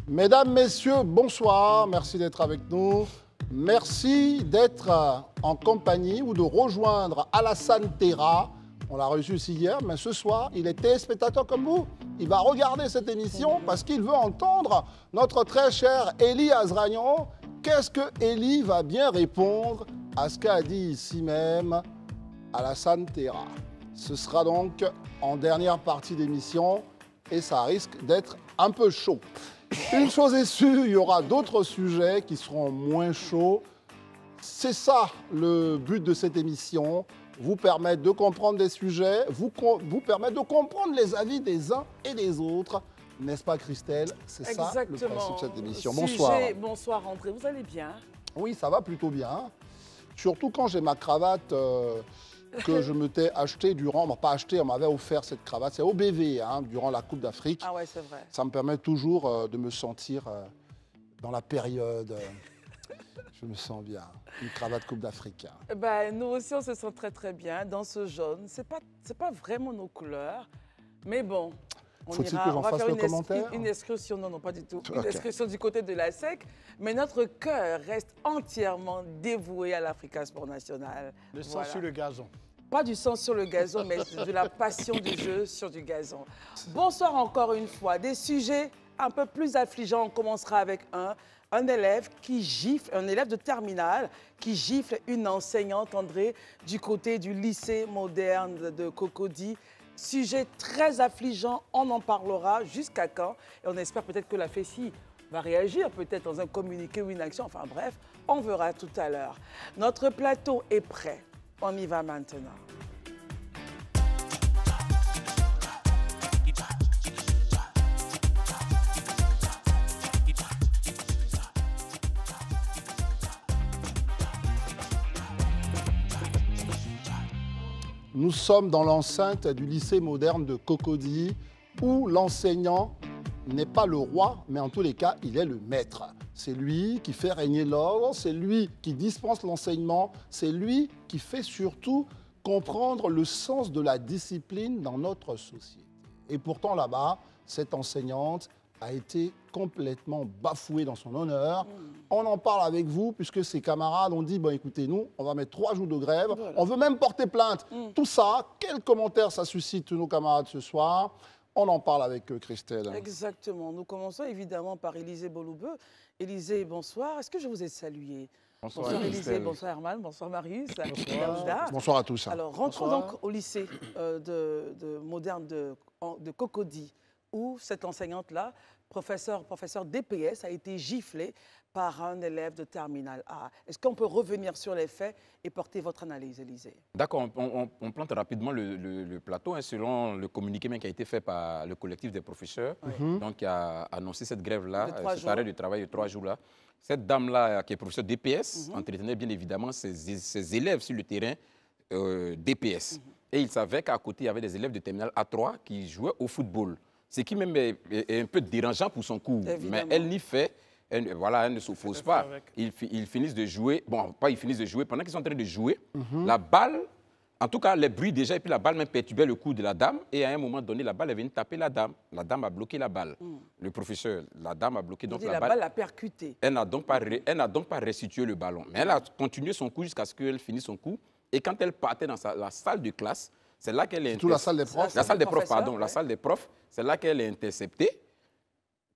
Mesdames, Messieurs, bonsoir. Merci d'être avec nous. Merci d'être en compagnie ou de rejoindre Alassane Terra. On l'a reçu ici hier, mais ce soir, il est téléspectateur comme vous. Il va regarder cette émission parce qu'il veut entendre notre très cher Elie Azragnon. Qu'est-ce que Elie va bien répondre à ce qu'a dit ici même Alassane Terra? Ce sera donc en dernière partie d'émission et ça risque d'être un peu chaud. Une chose est sûre, il y aura d'autres sujets qui seront moins chauds. C'est ça le but de cette émission, vous permettre de comprendre des sujets, vous permettre de comprendre les avis des uns et des autres. N'est-ce pas Christelle? C'est ça le principe de cette émission. Bonsoir. Bonsoir André, vous allez bien? Oui, ça va plutôt bien. Surtout quand j'ai ma cravate que je m'étais achetée durant, pas acheté, on m'avait offert cette cravate, c'est au BV, durant la Coupe d'Afrique. Ah ouais, c'est vrai. Ça me permet toujours de me sentir dans la période. Je me sens bien. Une cravate Coupe d'Afrique. Ben, nous aussi, on se sent très très bien dans ce jaune. C'est pas vraiment nos couleurs, mais bon. Faut-il que j'en fasse le commentaire? Une excursion, non, pas du tout. Okay. Une excursion du côté de la SEC, mais notre cœur reste entièrement dévoué à l'Africa Sport National. Le sang sur le gazon. Pas du sang sur le gazon, mais de la passion du jeu sur du gazon. Bonsoir encore une fois. Des sujets un peu plus affligeants. On commencera avec un élève qui gifle, un élève de terminale qui gifle une enseignante, André, du côté du lycée moderne de Cocody. Sujet très affligeant, on en parlera jusqu'à quand? Et on espère peut-être que la FESI va réagir, peut-être dans un communiqué ou une action. Enfin bref, on verra tout à l'heure. Notre plateau est prêt. On y va maintenant. Nous sommes dans l'enceinte du lycée moderne de Cocody où l'enseignant n'est pas le roi, mais en tous les cas, il est le maître. C'est lui qui fait régner l'ordre, c'est lui qui dispense l'enseignement, c'est lui qui fait surtout comprendre le sens de la discipline dans notre société. Et pourtant là-bas, cette enseignante a été complètement bafouée dans son honneur. On en parle avec vous puisque ses camarades ont dit, bon écoutez, nous, on va mettre 3 jours de grève, voilà. On veut même porter plainte. Tout ça, quels commentaires ça suscite tous nos camarades ce soir? On en parle avec Christelle. Exactement. Nous commençons évidemment par Élisée Boloubeux. Élisée, bonsoir. Est-ce que je vous ai salué? Bonsoir Élisée, bonsoir Herman, bonsoir Marius. Bonsoir. Bonsoir à tous. Alors, rentrons donc au lycée moderne de Cocody, où cette enseignante-là, professeur DPS, a été giflée par un élève de terminale A. Est-ce qu'on peut revenir sur les faits et porter votre analyse, Élisée? D'accord, on plante rapidement le plateau selon le communiqué qui a été fait par le collectif des professeurs, donc qui a annoncé cette grève-là, cet arrêt de travail de 3 jours-là. Cette dame-là, qui est professeure DPS, entretenait bien évidemment ses élèves sur le terrain DPS. Et il savait qu'à côté, il y avait des élèves de terminale A3 qui jouaient au football. Ce qui même est un peu dérangeant pour son cours. Évidemment. Mais elle n'y fait, elle ne s'oppose pas. Ils finissent de jouer, bon, pas ils finissent de jouer, pendant qu'ils sont en train de jouer, la balle, en tout cas les bruits déjà, et puis la balle même perturbait le cou de la dame, et à un moment donné, la balle est venue taper la dame. La dame a bloqué la balle. Le professeur, la dame a bloqué donc la balle. La balle a percuté. Elle n'a donc pas restitué le ballon. Mais elle a continué son cours jusqu'à ce qu'elle finisse son cours. Et quand elle partait dans la salle de classe, c'est là qu'elle est la salle des profs. La salle des profs, pardon. La salle des profs, c'est là qu'elle est interceptée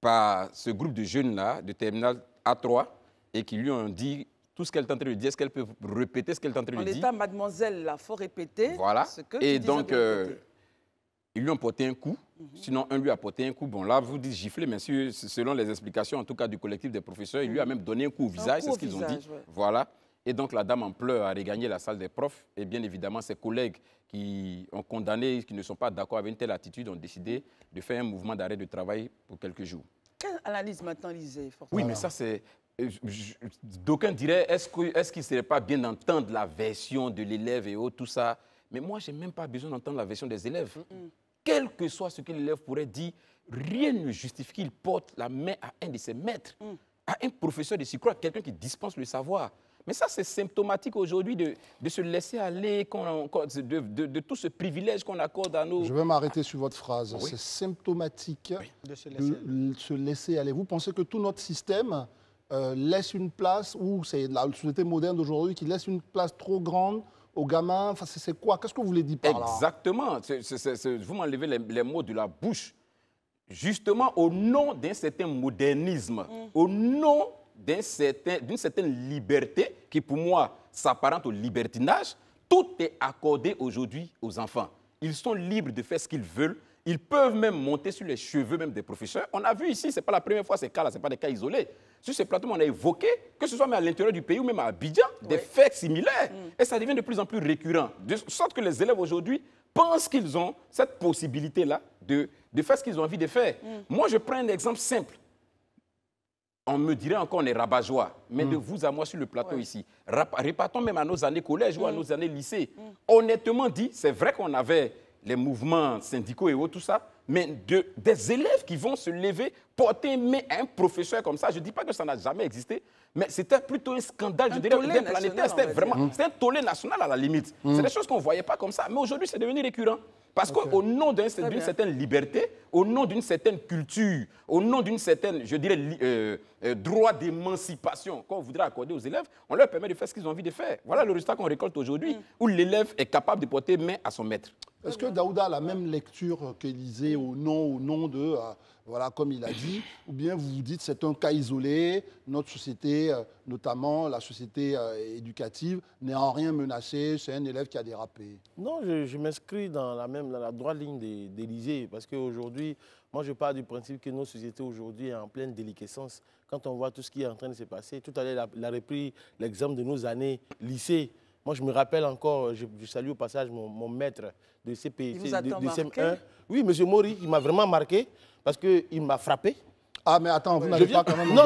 par ce groupe de jeunes-là, de terminale A3, et qui lui ont dit tout ce qu'elle est en train de dire. Est-ce qu'elle peut répéter ce qu'elle est en train de dire? En l'état, mademoiselle, il faut répéter. Voilà. Ce que et donc, ils lui ont porté un coup. Sinon, un lui a porté un coup. Bon, là, vous dites gifler, mais selon les explications, en tout cas du collectif des professeurs, il lui a même donné un coup au visage, c'est ce qu'ils ont dit. Ouais. Voilà. Et donc, la dame en pleurs a regagné la salle des profs. Et bien évidemment, ses collègues qui ont condamné, qui ne sont pas d'accord avec une telle attitude, ont décidé de faire un mouvement d'arrêt de travail pour quelques jours. Quelle analyse maintenant, Lisée? Oui, mais ça, c'est... D'aucuns diraient, est-ce qu'il ne serait pas bien d'entendre la version de l'élève et autres, tout ça? Mais moi, je n'ai même pas besoin d'entendre la version des élèves. Quel que soit ce que l'élève pourrait dire, rien ne justifie qu'il porte la main à un de ses maîtres, à un professeur de surcroît, quelqu'un qui dispense le savoir. Mais ça, c'est symptomatique aujourd'hui de se laisser aller, de tout ce privilège qu'on accorde à nos... Je vais m'arrêter sur votre phrase. Oui. C'est symptomatique De se de se laisser aller. Vous pensez que tout notre système laisse une place, ou c'est la société moderne d'aujourd'hui qui laisse une place trop grande aux gamins? Enfin, c'est quoi? Qu'est-ce que vous voulez dire par là? Exactement. Vous m'enlevez les mots de la bouche. Justement, au nom d'un certain modernisme, au nom d'une certaine liberté qui, pour moi, s'apparente au libertinage, tout est accordé aujourd'hui aux enfants. Ils sont libres de faire ce qu'ils veulent. Ils peuvent même monter sur les cheveux même des professeurs. On a vu ici, ce n'est pas la première fois ces cas-là, ce n'est pas des cas isolés. Sur ces plateaux, on a évoqué, que ce soit même à l'intérieur du pays ou même à Abidjan, des faits similaires. Et ça devient de plus en plus récurrent. De sorte que les élèves aujourd'hui pensent qu'ils ont cette possibilité-là de faire ce qu'ils ont envie de faire. Moi, je prends un exemple simple. On me dirait encore on est rabat-joie, mais de vous à moi sur le plateau ici, repartons même à nos années collège ou à nos années lycée. Honnêtement dit, c'est vrai qu'on avait les mouvements syndicaux et autres, tout ça, mais des élèves qui vont se lever, porter main à un professeur comme ça, je ne dis pas que ça n'a jamais existé, mais c'était plutôt un scandale, je dirais, planétaire. C'était vraiment un tollé national à la limite. C'est des choses qu'on ne voyait pas comme ça, mais aujourd'hui, c'est devenu récurrent. Parce qu'au nom d'une certaine liberté, au nom d'une certaine culture, au nom d'une certaine, je dirais, droit d'émancipation qu'on voudrait accorder aux élèves, on leur permet de faire ce qu'ils ont envie de faire. Voilà le résultat qu'on récolte aujourd'hui, où l'élève est capable de porter main à son maître. Est-ce que Daouda a la même lecture qu'Élysée au nom de, voilà, comme il a dit, ou bien vous vous dites c'est un cas isolé, notre société, notamment la société éducative, n'est en rien menacée, c'est un élève qui a dérapé? Non, je m'inscris dans la droite ligne d'Élysée, parce qu'aujourd'hui, moi je pars du principe que nos sociétés aujourd'hui sont en pleine déliquescence. Quand on voit tout ce qui est en train de se passer, tout à l'heure, il a repris l'exemple de nos années lycée. Moi, je me rappelle encore, je salue au passage mon maître de CP, de CM1. Oui, M. Mori, il m'a vraiment marqué parce qu'il m'a frappé. Ah, mais attends, vous n'avez pas quand même... Non,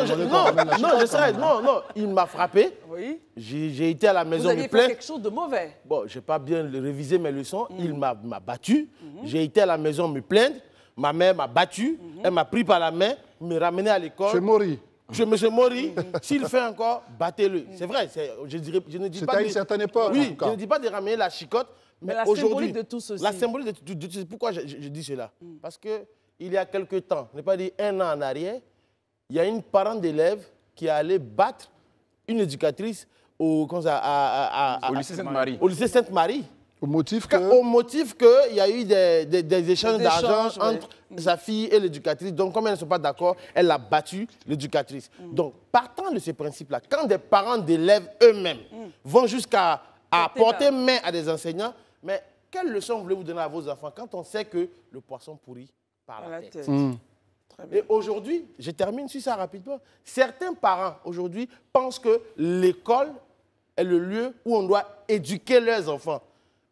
il m'a frappé. Oui. J'ai été à la maison me plaindre. Vous avez fait quelque chose de mauvais. Bon, je n'ai pas bien révisé mes leçons. Il m'a battu. J'ai été à la maison me plaindre. Ma mère m'a battu. Elle m'a pris par la main, me ramené à l'école. M. Mori. M. Mori, s'il fait encore, battez-le. C'est vrai, je ne dis pas... C'était à une certaine époque, oui, je ne dis pas de ramener la chicotte, mais la symbolique de tout ceci. La symbolique de tout ceci. Pourquoi je dis cela? Parce qu'il y a quelque temps, je n'ai pas dit 1 an en arrière, il y a une parent d'élève qui est allée battre une éducatrice au lycée Sainte-Marie. Au lycée Sainte-Marie. Au motif qu'il y a eu des échanges d'argent entre sa fille et l'éducatrice. Donc, comme elles ne sont pas d'accord, elle a battu l'éducatrice. Donc, partant de ce principe-là, quand des parents d'élèves eux-mêmes vont jusqu'à porter main à des enseignants, mais quelle leçon voulez-vous donner à vos enfants quand on sait que le poisson pourrit par la tête? Et aujourd'hui, je termine sur ça rapidement, certains parents aujourd'hui pensent que l'école est le lieu où on doit éduquer leurs enfants.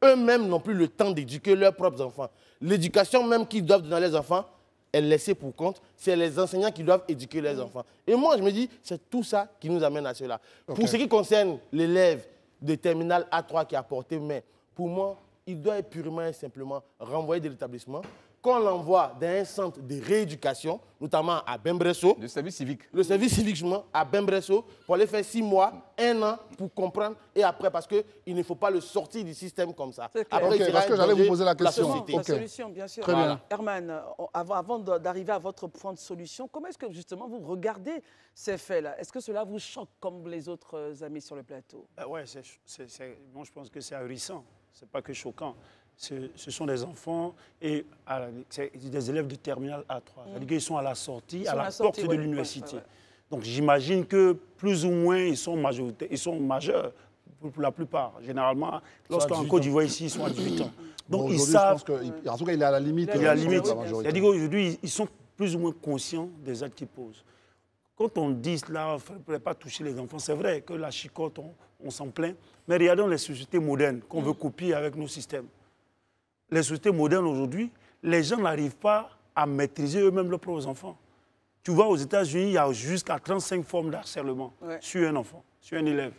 Eux-mêmes n'ont plus le temps d'éduquer leurs propres enfants. L'éducation même qu'ils doivent donner à leurs enfants est laissée pour compte. C'est les enseignants qui doivent éduquer leurs enfants. Et moi, je me dis, c'est tout ça qui nous amène à cela. Pour ce qui concerne l'élève de terminale A3 qui a porté main, pour moi, il doit être purement et simplement renvoyé de l'établissement, qu'on l'envoie dans un centre de rééducation, notamment à Bembresso. Le service civique. Le service civique, à Bembresso, pour aller faire 6 mois, 1 an, pour comprendre. Et après, parce qu'il ne faut pas le sortir du système comme ça. Après, parce que j'allais vous poser la question. La solution, bien sûr. Très bien. Herman, avant d'arriver à votre point de solution, comment est-ce que justement vous regardez ces faits-là? Est-ce que cela vous choque comme les autres amis sur le plateau? Oui, moi je pense que c'est ahurissant. Ce n'est pas que choquant. Ce sont des enfants et des élèves de terminale A3. C'est-à-dire qu'ils sont à la sortie, à la porte de l'université. Donc j'imagine que plus ou moins ils sont majeurs pour la plupart. Généralement, lorsqu'en Côte d'Ivoire ici, ils sont à 18 ans. Donc ils savent. En tout cas, il est à la limite. Il est à la limite. C'est-à-dire qu'aujourd'hui, ils sont plus ou moins conscients des actes qu'ils posent. Quand on dit cela, il ne faudrait pas toucher les enfants. C'est vrai que la chicotte, on s'en plaint. Mais regardons les sociétés modernes qu'on veut copier avec nos systèmes. Les sociétés modernes aujourd'hui, les gens n'arrivent pas à maîtriser eux-mêmes leurs propres enfants. Tu vois, aux États-Unis, il y a jusqu'à 35 formes d'harcèlement sur un enfant, sur un élève.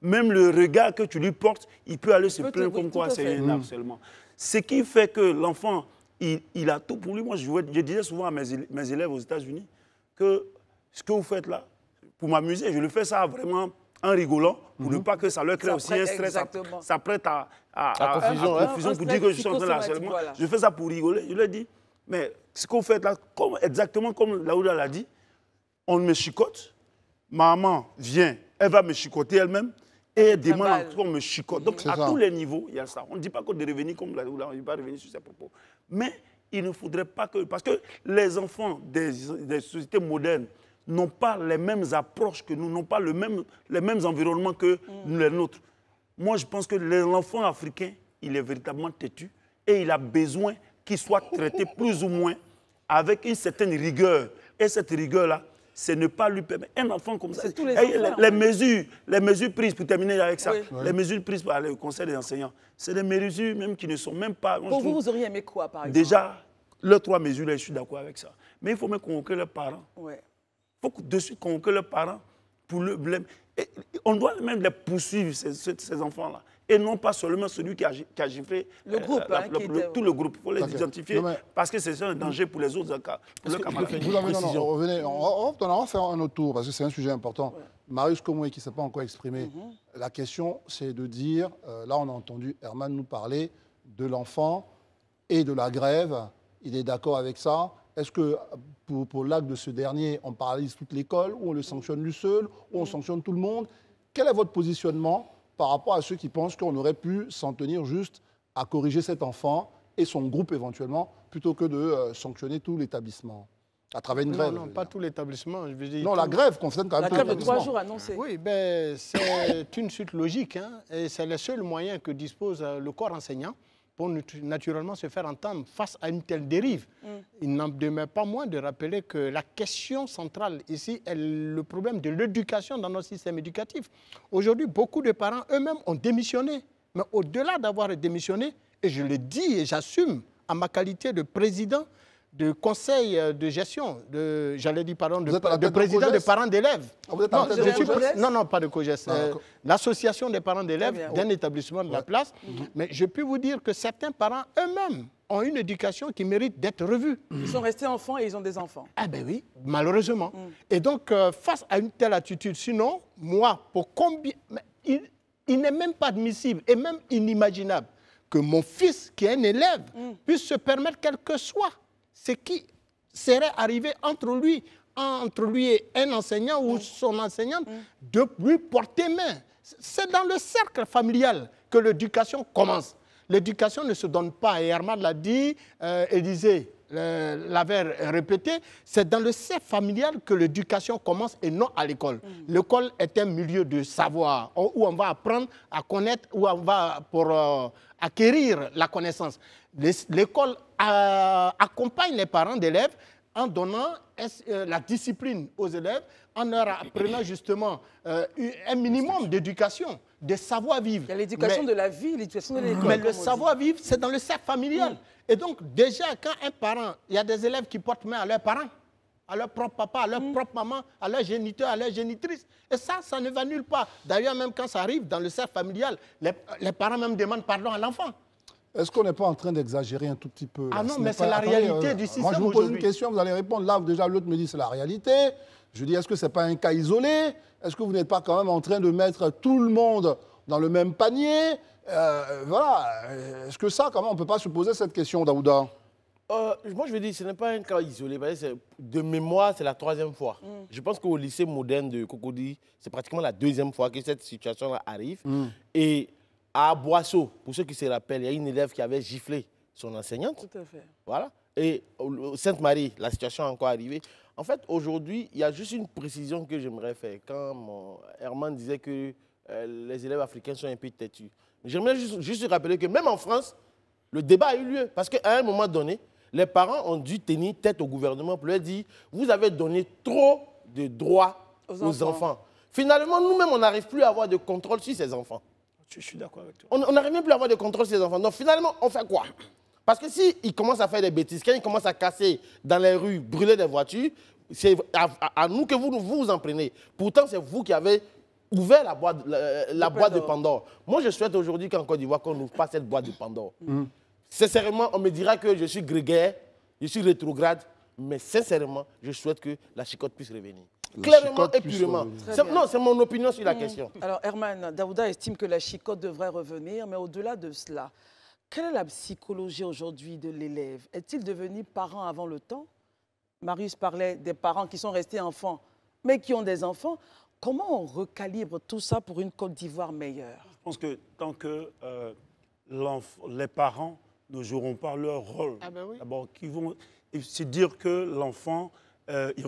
Même le regard que tu lui portes, il peut aller se plaindre comme quoi c'est un harcèlement. Ce qui fait que l'enfant, il a tout pour lui. Moi, je disais souvent à mes élèves aux États-Unis que ce que vous faites là, pour m'amuser, je le fais ça vraiment en rigolant, pour ne pas que ça leur crée aussi un stress. Ça prête à confusion pour dire que je suis en train de harcèlement. Voilà. Je fais ça pour rigoler. Je leur dis, mais ce qu'on fait là, exactement comme Laouda l'a dit, on me chicote, maman vient, elle va me chicoter elle-même, et elle demande qu'on me chicote. Donc à tous les niveaux, il y a ça. On ne dit pas que de revenir comme Laouda, on ne dit pas revenir sur ses propos. Mais il ne faudrait pas que... Parce que les enfants des sociétés modernes n'ont pas les mêmes approches que nous, n'ont pas les mêmes environnements que les nôtres. Moi, je pense que l'enfant africain, il est véritablement têtu et il a besoin qu'il soit traité plus ou moins avec une certaine rigueur. Et cette rigueur-là, c'est ne pas lui permettre... Un enfant comme ça... Les mesures prises, pour terminer avec ça, les mesures prises par le conseil des enseignants, c'est des mesures même qui ne sont même pas... Pour vous auriez aimé quoi, par exemple? Déjà, les 3 mesures, je suis d'accord avec ça. Mais il faut même convoquer leurs parents. Il faut de suite convoquer leurs parents pour le blâme. Et on doit même les poursuivre, ces enfants-là. Et non pas seulement celui qui a giflé le groupe, tout le groupe. Il faut les identifier parce que c'est un danger pour les autres camarades. Revenez, on va faire un autre tour parce que c'est un sujet important. Marius Komoué qui ne s'est pas encore exprimé. La question, c'est de dire, là on a entendu Herman nous parler de l'enfant et de la grève. Il est d'accord avec ça. Est-ce que pour l'acte de ce dernier, on paralyse toute l'école, ou on le sanctionne lui seul, ou on sanctionne tout le monde? Quel est votre positionnement par rapport à ceux qui pensent qu'on aurait pu s'en tenir juste à corriger cet enfant et son groupe éventuellement, plutôt que de sanctionner tout l'établissement à travers une grève? Non, pas tout l'établissement. Non, la grève concerne quand même tout l'établissement. La grève de 3 jours annoncée. Oui, ben, c'est une suite logique. Hein, et c'est le seul moyen que dispose le corps enseignant pour naturellement se faire entendre face à une telle dérive. Il n'en demeure pas moins de rappeler que la question centrale ici est le problème de l'éducation dans notre système éducatif. Aujourd'hui, beaucoup de parents eux-mêmes ont démissionné. Mais au-delà d'avoir démissionné, et je le dis et j'assume en ma qualité de président de conseil de gestion, j'allais dire, pardon, de président des parents d'élèves. Non, pas de COGES. L'association des parents d'élèves d'un établissement de la place. Mais je peux vous dire que certains parents eux-mêmes ont une éducation qui mérite d'être revue. Ils sont restés enfants et ils ont des enfants. Ah ben oui, malheureusement. Et donc, face à une telle attitude, sinon, moi, pour combien... Il n'est même pas admissible et même inimaginable que mon fils, qui est un élève, puisse se permettre quel que soit ce qui serait arrivé entre lui et un enseignant ou son enseignante, de lui porter main. C'est dans le cercle familial que l'éducation commence. L'éducation ne se donne pas, et Herman l'a dit, Élisée l'avait répété, c'est dans le cercle familial que l'éducation commence et non à l'école. L'école est un milieu de savoir, où on va apprendre à connaître, où on va pour acquérir la connaissance. L'école accompagne les parents d'élèves en donnant la discipline aux élèves, en leur apprenant justement un minimum d'éducation, de savoir-vivre. Il y a l'éducation de la vie, l'éducation de l'école. Mais le savoir-vivre, c'est dans le cercle familial. Et donc, déjà, quand un parent, il y a des élèves qui portent main à leurs parents, à leur propre papa, à leur propre maman, à leur géniteur, à leur génitrice. Et ça ne va nulle part. D'ailleurs, même quand ça arrive dans le cercle familial, les parents même demandent pardon à l'enfant. Est-ce qu'on n'est pas en train d'exagérer un tout petit peu là? Ah non, mais c'est la réalité du système. Moi, je vous pose une question, vous allez répondre. Là, déjà, l'autre me dit c'est la réalité. Je dis, est-ce que ce n'est pas un cas isolé? Est-ce que vous n'êtes pas quand même en train de mettre tout le monde dans le même panier? Voilà. Est-ce que ça, quand même, on ne peut pas se poser cette question, Daouda? Moi, je veux dire, ce n'est pas un cas isolé. De mémoire, c'est la 3e fois. Je pense qu'au lycée moderne de Cocody, c'est pratiquement la 2e fois que cette situation arrive. Et à Boisseau, pour ceux qui se rappellent, il y a une élève qui avait giflé son enseignante. Tout à fait. Voilà. Et Sainte-Marie, la situation est encore arrivée. En fait, aujourd'hui, il y a juste une précision que j'aimerais faire. Quand Herman disait que les élèves africains sont un peu têtus. J'aimerais juste rappeler que même en France, le débat a eu lieu. Parce qu'à un moment donné, les parents ont dû tenir tête au gouvernement pour leur dire « Vous avez donné trop de droits aux enfants. » Finalement, nous-mêmes, on n'arrive plus à avoir de contrôle sur ces enfants. Je suis d'accord avec toi. On n'arrive même plus à avoir de contrôle sur ces enfants. Donc finalement, on fait quoi? Parce que s'ils commencent à faire des bêtises, quand ils commencent à casser dans les rues, brûler des voitures, c'est à nous que vous vous en prenez. Pourtant, c'est vous qui avez ouvert la boîte de Pandore. Moi, je souhaite aujourd'hui qu'en Côte d'Ivoire, qu'on n'ouvre pas cette boîte de Pandore. Sincèrement, on me dira que je suis grégaire, je suis rétrograde, mais sincèrement, je souhaite que la chicotte puisse revenir. Clairement et purement. Non, c'est mon opinion sur la question. Alors, Herman, Daouda estime que la chicotte devrait revenir, mais au-delà de cela, quelle est la psychologie aujourd'hui de l'élève? Est-il devenu parent avant le temps? Marius parlait des parents qui sont restés enfants, mais qui ont des enfants. Comment on recalibre tout ça pour une Côte d'Ivoire meilleure? Je pense que tant que les parents ne joueront pas leur rôle, d'abord, c'est dire que l'enfant, ils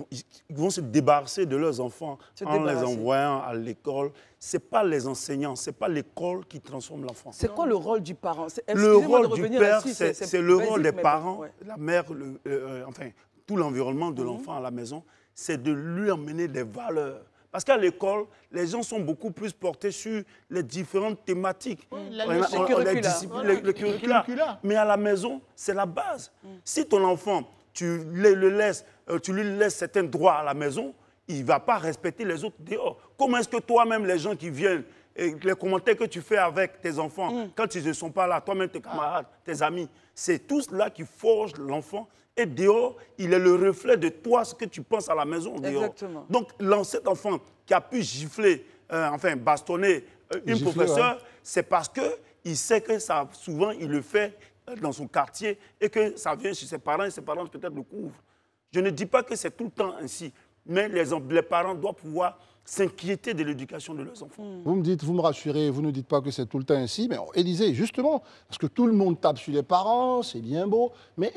vont se débarrasser de leurs enfants en les envoyant à l'école. Ce n'est pas les enseignants, ce n'est pas l'école qui transforme l'enfant. C'est quoi le rôle du parent? Le rôle du père, c'est le rôle des parents, la mère, enfin, tout l'environnement de l'enfant à la maison, c'est de lui emmener des valeurs. Parce qu'à l'école, les gens sont beaucoup plus portés sur les différentes thématiques, le curricula. Mais à la maison, c'est la base. Si ton enfant, tu lui laisses certains droits à la maison, il ne va pas respecter les autres dehors. Comment est-ce que toi-même, les gens qui viennent, et les commentaires que tu fais avec tes enfants, quand ils ne sont pas là, toi-même, tes camarades, tes amis, c'est tout cela qui forge l'enfant. Et dehors, il est le reflet de toi, ce que tu penses à la maison dehors. Exactement. Donc, cet enfant qui a pu gifler, bastonner une professeure, c'est parce qu'il sait que ça, souvent, il le fait dans son quartier et que ça vient chez ses parents et ses parents peut-être le couvrent. Je ne dis pas que c'est tout le temps ainsi, mais les parents doivent pouvoir s'inquiéter de l'éducation de leurs enfants. Vous me dites, vous me rassurez, vous ne dites pas que c'est tout le temps ainsi, mais Élisée, justement, parce que tout le monde tape sur les parents, c'est bien beau, mais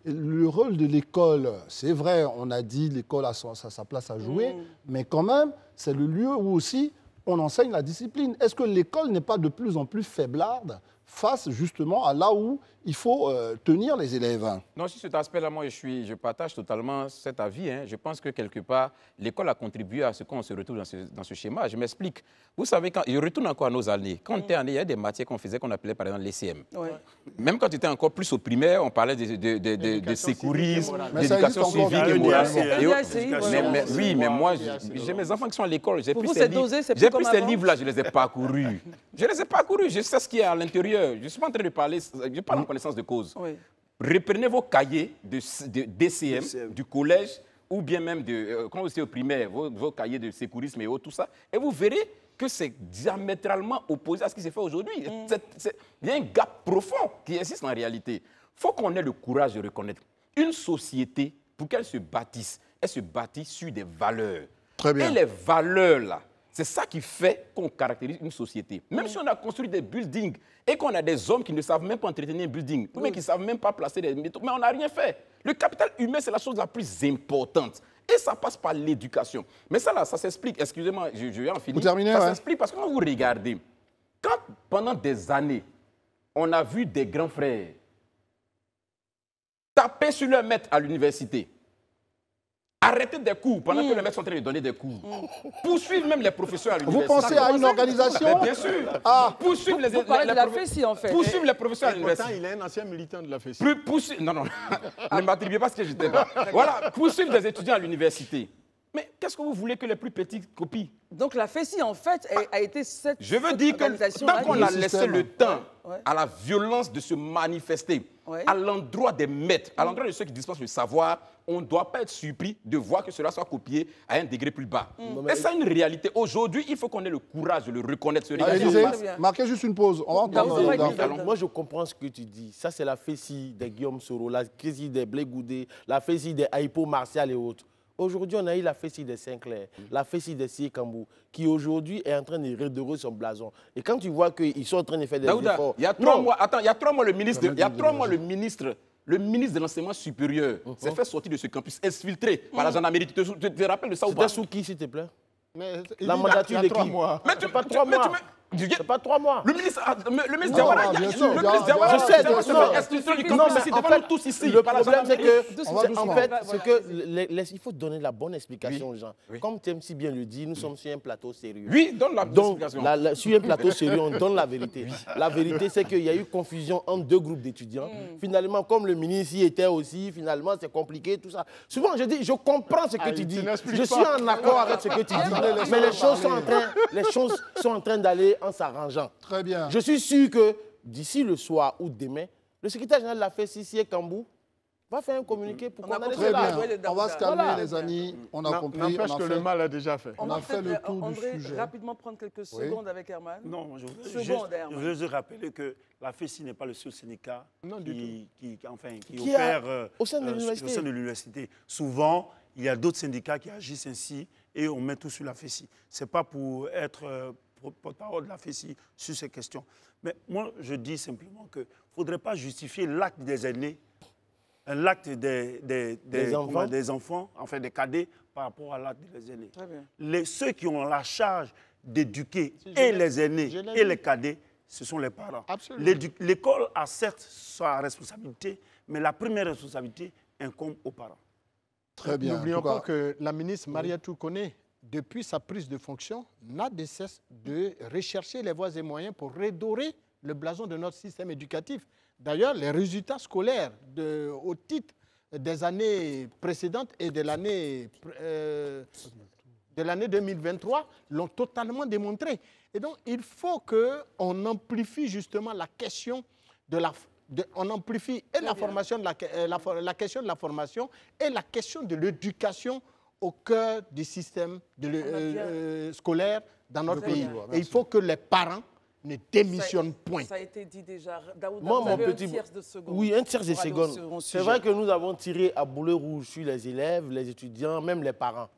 le rôle de l'école, c'est vrai, on a dit l'école a sa place à jouer, mais quand même, c'est le lieu où aussi on enseigne la discipline. Est-ce que l'école n'est pas de plus en plus faiblarde face justement à là où il faut tenir les élèves? Non, sur cet aspect-là, moi, je partage totalement cet avis. Je pense que quelque part, l'école a contribué à ce qu'on se retrouve dans ce schéma. Je m'explique. Vous savez, je retourne encore à nos années. Quand on était année, il y a des matières qu'on faisait qu'on appelait par exemple l'ECM. Ouais. Même quand tu étais encore plus au primaire, on parlait de sécurisme, d'éducation civique et morale. Oui, mais moi, j'ai mes enfants qui sont à l'école. J'ai pris ces livres-là, je les ai parcourus. Je les ai parcourus, je sais ce qu'il y a à l'intérieur. Je ne suis pas en train de parler, je parle en connaissance de cause. Oui. Reprenez vos cahiers d'ECM, du collège, ou bien même, quand vous étiez au primaire, vos cahiers de sécurisme et tout ça, et vous verrez que c'est diamétralement opposé à ce qui s'est fait aujourd'hui. Il y a un gap profond qui existe en réalité. Il faut qu'on ait le courage de reconnaître. Une société, pour qu'elle se bâtisse, elle se bâtit sur des valeurs. Très bien. Et les valeurs, là, c'est ça qui fait qu'on caractérise une société. Même si on a construit des buildings et qu'on a des hommes qui ne savent même pas entretenir un building, ou même qui ne savent même pas placer des métaux, mais on n'a rien fait. Le capital humain, c'est la chose la plus importante. Et ça passe par l'éducation. Mais ça, là, ça s'explique. Excusez-moi, je vais en finir. Vous terminez, ça s'explique parce que quand vous regardez, quand pendant des années, on a vu des grands frères taper sur leur maître à l'université, arrêter des cours pendant que les mecs sont en train de donner des cours. Poursuivre même les professeurs à l'université. Vous pensez à une organisation? Bien sûr. Poursuivre les professeurs, en fait. Poursuivre les professeurs à l'université. Il est un ancien militant de la FESI. Non. Ne m'attribuez pas ce que je n'étais pas. Voilà, poursuivre des étudiants à l'université. Mais qu'est-ce que vous voulez que les plus petits copient? Donc la FESI, en fait, a été cette Je veux dire que tant qu'on a laissé le temps à la violence de se manifester, à l'endroit des maîtres, à l'endroit de ceux qui dispensent le savoir, on ne doit pas être surpris de voir que cela soit copié à un degré plus bas. Et c'est une réalité. Aujourd'hui, il faut qu'on ait le courage de le reconnaître. Élisée, marquez juste une pause. On va entendre. Alors, moi, je comprends ce que tu dis. Ça, c'est la FESI de Guillaume Soro, la FESI des Blé Goudé, la FESI des Aïpo Martial et autres. Aujourd'hui, on a eu la FESI de Saint-Clair, la FESI de Siekambou, qui aujourd'hui est en train de redorer son blason. Et quand tu vois qu'ils sont en train de faire des efforts... Il y a 3 mois, il y a 3 mois, le ministre de l'enseignement supérieur s'est fait sortir de ce campus, exfiltré par la gendarmerie. Tu te rappelles de ça ou pas? C'était sous qui, s'il te plaît? La mandature de 3 mois. Mais tu pas 3 mois. C'est pas 3 mois. Le ministre Diawara, bien sûr, je sais, le problème, c'est que il faut donner la bonne explication aux gens. Comme tu aimes si bien le dire, nous sommes sur un plateau sérieux. Oui, donne la bonne explication. Sur un plateau sérieux, on donne la vérité. La vérité, c'est qu'il y a eu confusion entre 2 groupes d'étudiants. Finalement, comme le ministre y était aussi, finalement, c'est compliqué, tout ça. Souvent, je dis, je comprends ce que tu dis. Je suis en accord avec ce que tu dis. Mais les choses sont en train d'aller en s'arrangeant. Très bien. Je suis sûr que d'ici le soir ou demain, le secrétaire général de la FESI, Siekambou, Va faire un communiqué pour condamner Très cela. bien, on va se calmer Voilà. les amis, on a compris. N'empêche on a que fait- le mal est déjà fait. On a fait le tour du André, sujet. rapidement prendre quelques secondes avec Herman. Non, je veux Secondaire, juste, je veux juste rappeler que la FESI n'est pas le seul syndicat Non, du qui Qui opère a- au sein de au l'université. sein de l'université. Souvent, il y a d'autres syndicats qui agissent ainsi et on met tout sur la FESI. Ce n'est pas pour être porte-parole de la FESI sur ces questions. Mais moi, je dis simplement qu'il ne faudrait pas justifier l'acte des aînés, l'acte des enfants, enfin des cadets, par rapport à l'acte des aînés. Très bien. Ceux qui ont la charge d'éduquer et les aînés et les cadets, ce sont les parents. Absolument. L'école a certes sa responsabilité, mais la première responsabilité incombe aux parents. Très bien. N'oublions En tout cas, pas que la ministre Mariatou Koné, depuis sa prise de fonction, n'a de cesse de rechercher les voies et moyens pour redorer le blason de notre système éducatif. D'ailleurs, les résultats scolaires au titre des années précédentes et de l'année 2023 l'ont totalement démontré. Et donc, il faut qu'on amplifie justement la question de la on amplifie et la formation, la question de la formation et la question de l'éducation au cœur du système scolaire dans notre pays. Et il faut que les parents ne démissionnent point. Ça a été dit déjà. Daouda, Moi, vous mon avez petit... un tiers de seconde. Oui, un tiers de pour aller seconde. au C'est sujet. vrai que nous avons tiré à boulet rouge sur les élèves, les étudiants, même les parents.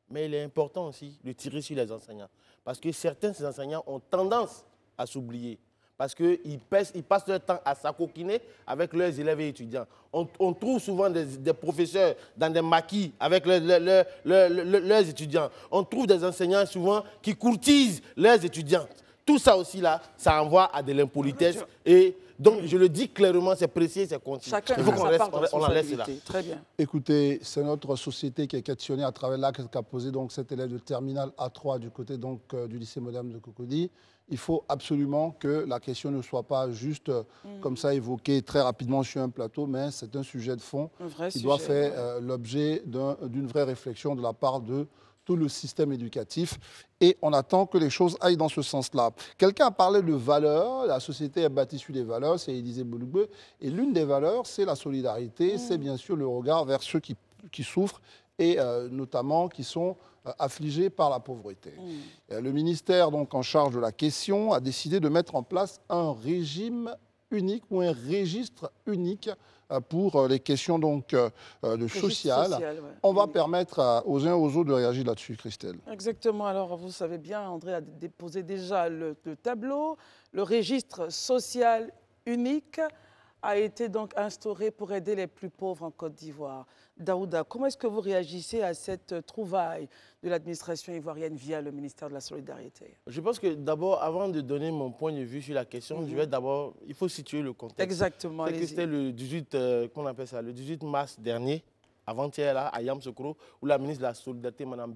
Mais il est important aussi de tirer sur les enseignants. Parce que certains de ces enseignants ont tendance à s'oublier. Parce qu'ils passent leur temps à s'acoquiner avec leurs élèves et étudiants. On trouve souvent des professeurs dans des maquis avec leurs étudiants. On trouve des enseignants souvent qui courtisent leurs étudiants. Tout ça aussi, là, ça envoie à de l'impolitesse. Et donc, je le dis clairement, c'est précis, c'est continu. Chacun Il faut qu'on a sa part on en laisse là. responsabilité. Très bien. écoutez, c'est notre société qui est questionnée à travers l'acte qu'a posé donc cet élève de terminale A3 du côté donc, du lycée moderne de Cocody. Il faut absolument que la question ne soit pas juste comme ça évoquée très rapidement sur un plateau, mais c'est un sujet de fond qui doit faire l'objet d'une vraie réflexion de la part de tout le système éducatif et on attend que les choses aillent dans ce sens-là. Quelqu'un a parlé de valeurs, la société est bâtie sur des valeurs, c'est Élisée Boulougbe, et l'une des valeurs, c'est la solidarité, c'est bien sûr le regard vers ceux qui souffrent et notamment qui sont affligés par la pauvreté. Le ministère donc, en charge de la question a décidé de mettre en place un régime unique ou un registre unique pour les questions donc, de social. On va permettre aux uns et aux autres de réagir là-dessus, Christelle. Exactement. Alors, vous savez bien, André a déposé déjà le tableau. Le registre social unique a été donc instauré pour aider les plus pauvres en Côte d'Ivoire. Daouda, comment est-ce que vous réagissez à cette trouvaille de l'administration ivoirienne via le ministère de la Solidarité? Je pense que d'abord, avant de donner mon point de vue sur la question, je vais d'abord, il faut situer le contexte. Exactement. C'est que c'était le 18, qu'on appelle ça, le 18 mars dernier, avant-hier là, à Yamoussoukro, où la ministre de la Solidarité, Mme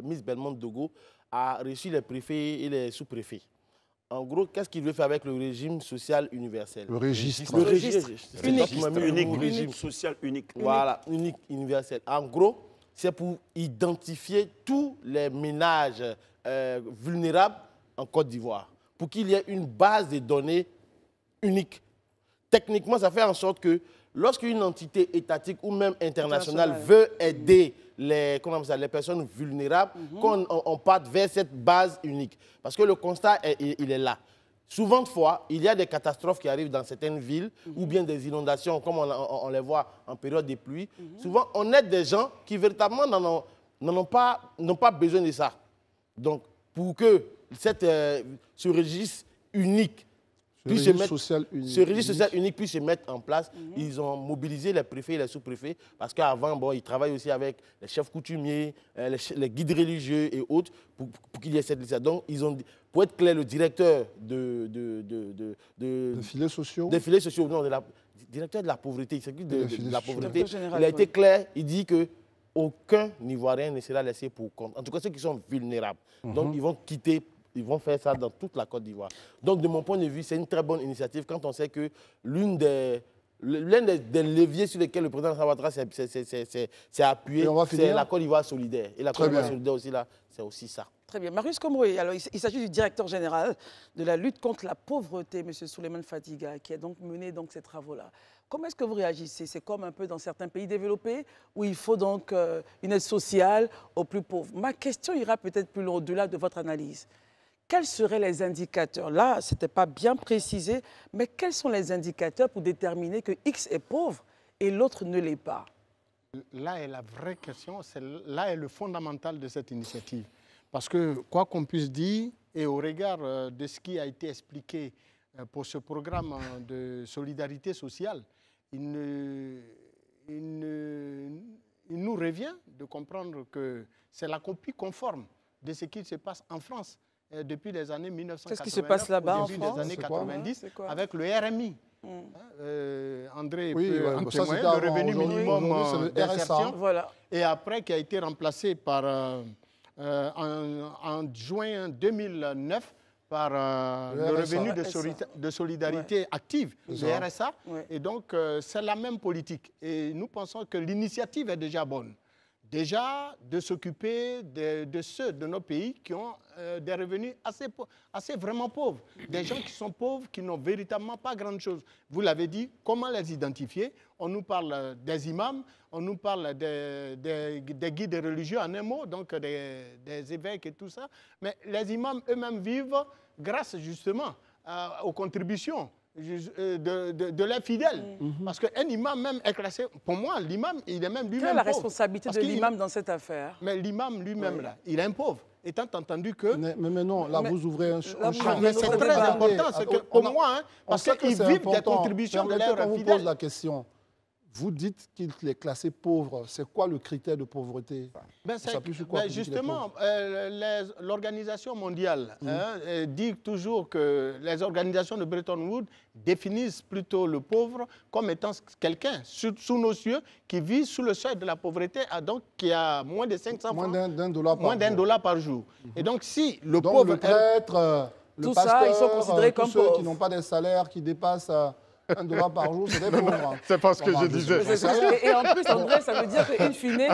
Miss Belmondo Dogo, a reçu les préfets et les sous-préfets. En gros, qu'est-ce qu'il veut faire avec le régime social universel? Le registre. Le registre Unique, social unique. Voilà, unique, universel. En gros, c'est pour identifier tous les ménages vulnérables en Côte d'Ivoire, pour qu'il y ait une base de données unique. Techniquement, ça fait en sorte que lorsqu'une entité étatique ou même internationale veut aider les personnes vulnérables, qu'on parte vers cette base unique. Parce que le constat, il est là. Souvent de fois, il y a des catastrophes qui arrivent dans certaines villes ou bien des inondations, comme on les voit en période de pluie. Souvent, on aide des gens qui véritablement n'ont pas besoin de ça. Donc, pour que ce registre unique Ce registre social unique puisse se mettre en place. Ils ont mobilisé les préfets et les sous-préfets parce qu'avant, bon, ils travaillent aussi avec les chefs coutumiers, les guides religieux et autres pour qu'il y ait cette liste. Donc, ils ont, pour être clair, le directeur des filets sociaux, non, directeur de la pauvreté, il s'occupe de la pauvreté. Il a été clair, il dit que aucun Ivoirien ne sera laissé pour compte. En tout cas, ceux qui sont vulnérables. Donc, ils vont quitter. Ils vont faire ça dans toute la Côte d'Ivoire. Donc, de mon point de vue, c'est une très bonne initiative quand on sait que l'un des leviers sur lesquels le président Ouattara s'est appuyé, c'est la Côte d'Ivoire solidaire. Et la Côte d'Ivoire solidaire aussi, là, c'est aussi ça. Très bien. Marius Komroué, alors il s'agit du directeur général de la lutte contre la pauvreté, M. Souleymane Fadiga, qui a donc mené ces travaux-là. Comment est-ce que vous réagissez? C'est comme un peu dans certains pays développés où il faut donc une aide sociale aux plus pauvres. Ma question ira peut-être plus loin, au-delà de votre analyse. Quels seraient les indicateurs? Là, ce n'était pas bien précisé, mais quels sont les indicateurs pour déterminer que X est pauvre et l'autre ne l'est pas? Là est la vraie question, là est le fondamental de cette initiative. Parce que, quoi qu'on puisse dire, et au regard de ce qui a été expliqué pour ce programme de solidarité sociale, il nous revient de comprendre que c'est la copie conforme de ce qui se passe en France depuis les années 1980. Qu'est-ce qui se passe là-bas en France? Depuis les années 90, avec le RMI. André peut en ça, témoigner, le revenu minimum d'insertion. Voilà. Et après, qui a été remplacé par, en juin 2009 par le revenu de solidarité active, le RSA. Ouais. Et donc, c'est la même politique. Et nous pensons que l'initiative est déjà bonne. Déjà, de s'occuper de ceux de nos pays qui ont des revenus assez vraiment pauvres. Des gens qui sont pauvres, qui n'ont véritablement pas grand-chose. Vous l'avez dit, comment les identifier? On nous parle des imams, on nous parle des guides religieux en un mot, donc des évêques et tout ça. Mais les imams eux-mêmes vivent grâce justement aux contributions de leurs fidèles. Parce qu'un imam même est classé, pour moi, l'imam, il est même lui-même Quelle est la pauvre. responsabilité de l'imam dans cette affaire? Mais l'imam lui-même, là, il est un pauvre. Étant entendu que... Mais non, là, vous ouvrez un champ. Mais c'est très important, c'est que, pour moi, hein, parce qu'ils vivent des contributions de leurs fidèles. On vous pose fidèles. la question. Vous dites qu'il est classé pauvre. C'est quoi le critère de pauvreté? Justement, l'Organisation mondiale dit toujours que les organisations de Bretton Woods définissent plutôt le pauvre comme étant quelqu'un sous nos cieux qui vit sous le seuil de la pauvreté, donc qui a moins de 500 francs, moins d'un dollar par jour. Et donc, si le pauvre... le prêtre, le pasteur, ils sont considérés comme ceux pauvres. qui n'ont pas des salaires qui dépassent... $1 par jour, c'est des pauvres. C'est pas ce que je disais. Et en plus, André, ça veut dire qu'in fine,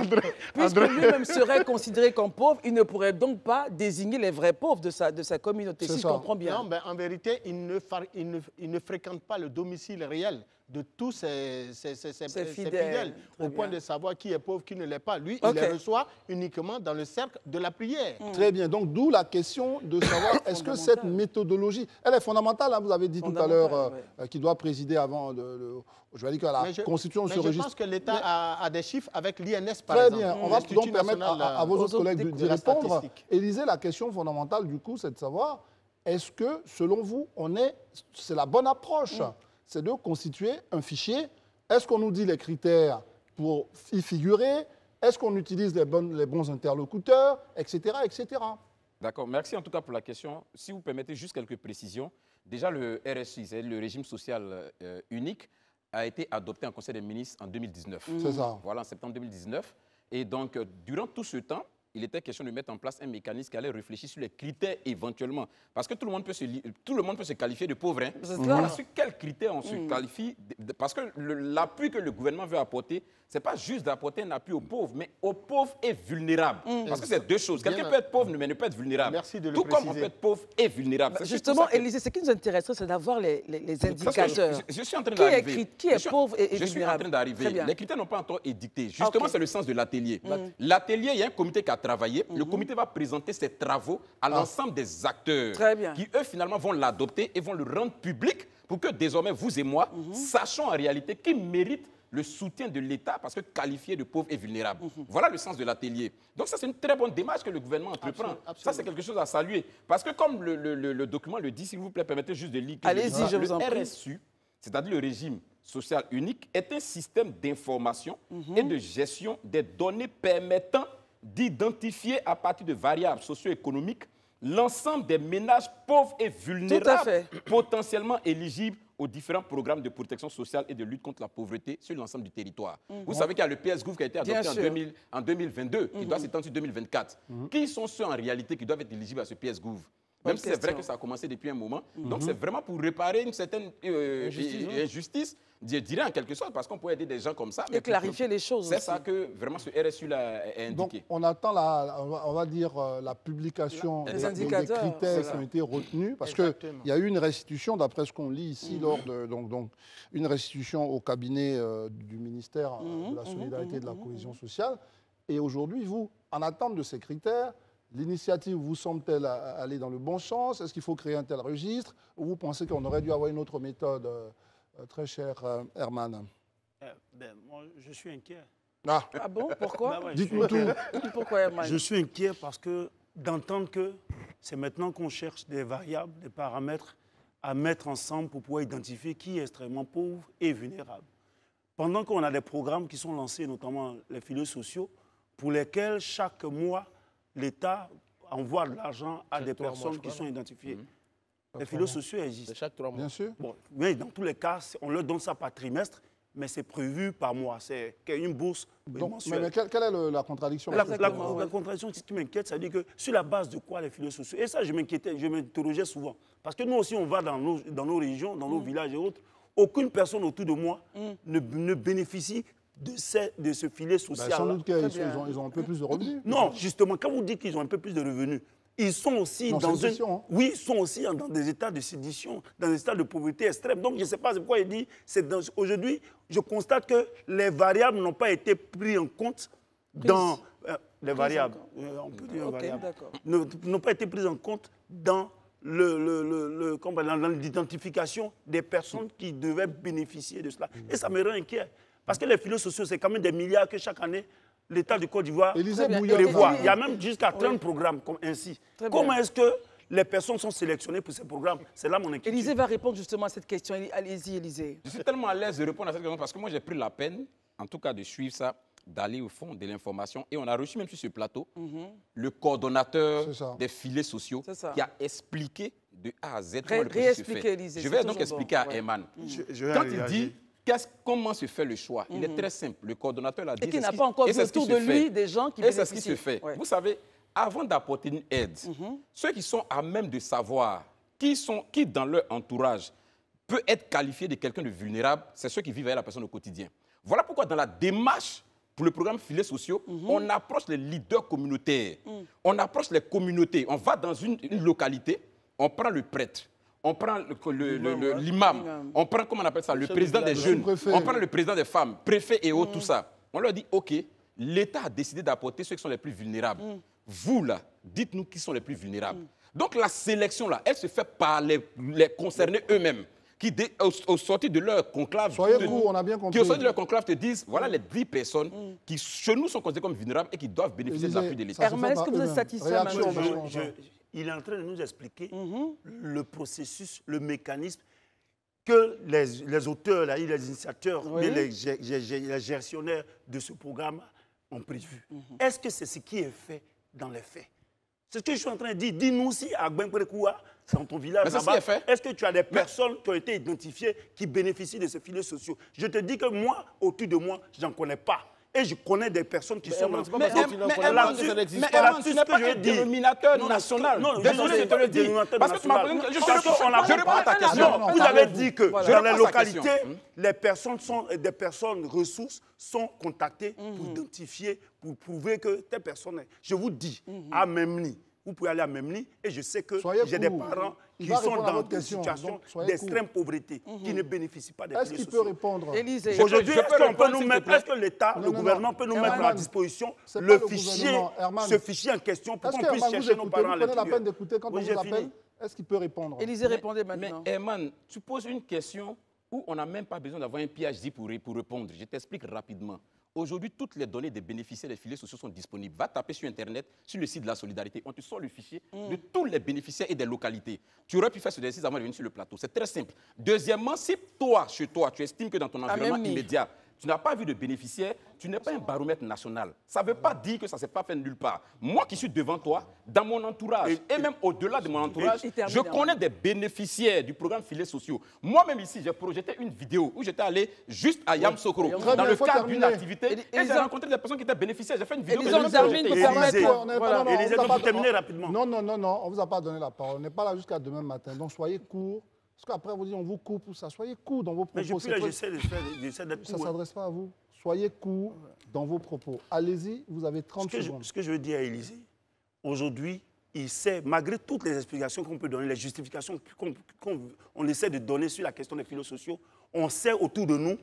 puisque lui-même serait considéré comme pauvre, il ne pourrait donc pas désigner les vrais pauvres de sa communauté, si je comprends bien. Non, en vérité, il ne fréquente pas le domicile réel de tous ses fidèles, au point de savoir qui est pauvre, qui ne l'est pas. Lui, il les reçoit uniquement dans le cercle de la prière. Très bien. Donc, d'où la question de savoir, est-ce que cette méthodologie, elle est fondamentale, hein, vous avez dit tout à l'heure, qui doit présider avant, je vais dire que la Constitution se registre. Je pense que l'État a des chiffres avec l'INS, par exemple. exemple. Très bien. On va donc permettre à vos autres collègues d'y répondre. Élisée, la question fondamentale, du coup, c'est de savoir, est-ce que, selon vous, c'est la bonne approche c'est de constituer un fichier. Est-ce qu'on nous dit les critères pour y figurer? Est-ce qu'on utilise les bons interlocuteurs, etc., etc. D'accord. Merci en tout cas pour la question. Si vous permettez juste quelques précisions. Déjà, le RSI, c'est le régime social unique, a été adopté en Conseil des ministres en 2019. C'est ça. Voilà, en septembre 2019. Et donc, durant tout ce temps, il était question de mettre en place un mécanisme qui allait réfléchir sur les critères éventuellement. Parce que tout le monde peut se qualifier de pauvre. Hein. Voilà, sur quels critères on se qualifie? Parce que l'appui que le gouvernement veut apporter, ce n'est pas juste d'apporter un appui aux pauvres, mais aux pauvres et vulnérables. Parce que c'est deux choses. Quelqu'un peut être pauvre, mais ne peut être vulnérable. Merci de le Tout préciser. comme on peut être pauvre et vulnérable. Justement, Élisée, ce qui nous intéresserait, c'est d'avoir les indicateurs. Je suis en train d'arriver. Qui est pauvre et vulnérable? Je suis en train d'arriver. Les critères n'ont pas encore édictés. Justement, c'est le sens de l'atelier. L'atelier, il y a un comité qui a travaillé. Le comité va présenter ses travaux à l'ensemble des acteurs qui, eux, finalement, vont l'adopter et vont le rendre public pour que désormais, vous et moi, sachions en réalité qui mérite le soutien de l'État parce que qualifié de pauvre et vulnérable. Voilà le sens de l'atelier. Donc ça, c'est une très bonne démarche que le gouvernement entreprend. Absolument. Ça, c'est quelque chose à saluer. Parce que comme le document le dit, s'il vous plaît, permettez juste de lire. Allez-y, je vous en prie. Le RSU, c'est-à-dire le régime social unique, est un système d'information et de gestion des données permettant d'identifier à partir de variables socio-économiques l'ensemble des ménages pauvres et vulnérables potentiellement éligibles aux différents programmes de protection sociale et de lutte contre la pauvreté sur l'ensemble du territoire. Vous savez qu'il y a le PS-Gouv qui a été adopté en 2022, qui doit s'étendre sur 2024. Qui sont ceux en réalité qui doivent être éligibles à ce PS-Gouv? Même si c'est vrai que ça a commencé depuis un moment. Donc, c'est vraiment pour réparer une certaine injustice, je dirais en quelque sorte, parce qu'on peut aider des gens comme ça. Et clarifier les choses. C'est ça que vraiment ce RSU-là est indiqué. Donc, on attend, on va dire, la publication des critères qui ont été retenus, parce qu'il y a eu une restitution, d'après ce qu'on lit ici, lors de, donc, une restitution au cabinet du ministère de la Solidarité et de la Cohésion sociale. Et aujourd'hui, vous, en attente de ces critères, l'initiative vous semble-t-elle aller dans le bon sens? Est-ce qu'il faut créer un tel registre? Ou vous pensez qu'on aurait dû avoir une autre méthode, très cher Herman? Moi, je suis inquiet. Ah bon? Pourquoi? Ouais, dites-nous tout. Pourquoi, Herman? Je suis inquiet parce que d'entendre que c'est maintenant qu'on cherche des variables, des paramètres à mettre ensemble pour pouvoir identifier qui est extrêmement pauvre et vulnérable. Pendant qu'on a des programmes qui sont lancés, notamment les filets sociaux, pour lesquels chaque mois, l'État envoie de l'argent à des personnes qui sont identifiées. Les filets sociaux existent. Chaque 3 mois. Bien sûr. Bon, mais dans tous les cas, on leur donne ça par trimestre, mais c'est prévu par mois. C'est une bourse mensuelle. Mais quelle est la contradiction? La contradiction qui m'inquiète, c'est-à-dire que sur la base de quoi les filets sociaux? Et ça, je m'interrogeais souvent. Parce que nous aussi, on va dans nos régions, dans nos villages et autres. Aucune personne autour de moi ne bénéficie de ce filet social. Sans doute qu'ils ont un peu plus de revenus. Non, justement, quand vous dites qu'ils ont un peu plus de revenus, ils sont aussi oui, ils sont aussi dans des états de sédition, dans des états de pauvreté extrême. Donc, je ne sais pas pourquoi il dit. Aujourd'hui, je constate que les variables n'ont pas été prises en compte dans les variables. On peut dire variables. N'ont pas été prises en compte dans l'identification des personnes qui devaient bénéficier de cela. Et ça me rend inquiet. Parce que les filets sociaux, c'est quand même des milliards que chaque année, l'État du Côte d'Ivoire prévoit. Il y a même jusqu'à 30 programmes comme ainsi. Comment est-ce que les personnes sont sélectionnées pour ces programmes? C'est là mon inquiétude. Élisée va répondre justement à cette question. Allez-y, Élisée. Je suis tellement à l'aise de répondre à cette question parce que moi, j'ai pris la peine, en tout cas, de suivre ça, d'aller au fond de l'information. Et on a reçu même sur ce plateau le coordonnateur des filets sociaux qui a expliqué de A à Z comment le processus se fait. Élisée, je vais donc expliquer à Herman. Quand il dit comment se fait le choix, il est très simple. Le coordonnateur l'a dit. Et qui n'a pas encore vu autour de lui des gens qui bénéficient. Et c'est ce qui se fait. Vous savez, avant d'apporter une aide, ceux qui sont à même de savoir qui dans leur entourage peut être qualifié de quelqu'un de vulnérable, c'est ceux qui vivent avec la personne au quotidien. Voilà pourquoi dans la démarche pour le programme filets sociaux, on approche les leaders communautaires, on approche les communautés, on va dans une localité, on prend le prêtre, on prend l'imam, on prend, comment on appelle ça, le président des jeunes, on prend le président des femmes, préfet et autres, tout ça. On leur dit, OK, l'État a décidé d'apporter ceux qui sont les plus vulnérables. Vous, là, dites-nous qui sont les plus vulnérables. Donc la sélection, là, elle se fait par les concernés eux-mêmes, qui, au sortir de leur conclave, on a bien compris. Qui, au sortir de leur conclave, te disent, voilà les 10 personnes qui, chez nous, sont considérées comme vulnérables et qui doivent bénéficier de l'appui de l'État. Herman, est-ce que vous êtes satisfait Il est en train de nous expliquer le processus, le mécanisme que les auteurs, les initiateurs, les gestionnaires de ce programme ont prévu. Est-ce que c'est ce qui est fait dans les faits? C'est ce que je suis en train de dire. Dis-nous si à Gbenkourikoua, dans ton village là-bas, est-ce que tu as des personnes qui ont été identifiées qui bénéficient de ces filets sociaux? Je te dis que moi, autour de moi, je n'en connais pas. Et je connais des personnes qui sont dans ce Mais Herman, tu n'es pas un dénominateur national. Non, désolé, je te le dis. Parce que tu m'as posé je réponds à ta question. Vous avez dit que dans les localités, les personnes des personnes ressources sont contactées pour identifier, pour prouver que telle personne est. Je vous dis, à Memni, vous pouvez aller à Memni et je sais que j'ai des parents qui sont dans des situations d'extrême pauvreté, qui ne bénéficient pas des filets sociaux. Est-ce qu'il peut répondre? Aujourd'hui, est-ce que l'État, le gouvernement peut nous mettre à disposition ce fichier en question pour qu'on puisse chercher nos parents à l'intérieur? Vous prenez la peine d'écouter quand on vous appelle? Est-ce qu'il peut répondre? Élisée, répondez maintenant. Mais Herman, tu poses une question où on n'a même pas besoin d'avoir un PhD pour répondre. Je t'explique rapidement. Aujourd'hui, toutes les données des bénéficiaires des filets sociaux sont disponibles. Va taper sur Internet, sur le site de la Solidarité. On te sort le fichier de tous les bénéficiaires et des localités. Tu aurais pu faire ce exercice avant de venir sur le plateau. C'est très simple. Deuxièmement, si toi, chez toi, tu estimes que dans ton environnement immédiat, tu n'as pas vu de bénéficiaires, tu n'es pas un baromètre national. Ça ne veut pas dire que ça ne s'est pas fait nulle part. Moi qui suis devant toi, dans mon entourage, et même au-delà de mon entourage, je connais des bénéficiaires du programme Filets sociaux. Moi-même ici, j'ai projeté une vidéo où j'étais allé juste à Yamoussoukro, dans le cadre d'une activité, et j'ai rencontré des personnes qui étaient bénéficiaires. J'ai fait une vidéo. Élisée, donc vous terminez rapidement. Non, on ne vous a pas donné la parole. On n'est pas là jusqu'à demain matin. Donc soyez courts. Parce qu'après, vous dites, on vous coupe pour ça. Soyez courts dans vos propos. Mais j'essaie d'être court. Ça ne s'adresse pas à vous. Soyez courts dans vos propos. Allez-y, vous avez 30 secondes. Ce que je veux dire à Élisée, aujourd'hui, il sait, malgré toutes les explications qu'on peut donner, les justifications qu'on essaie de donner sur la question des filets sociaux, on sait autour de nous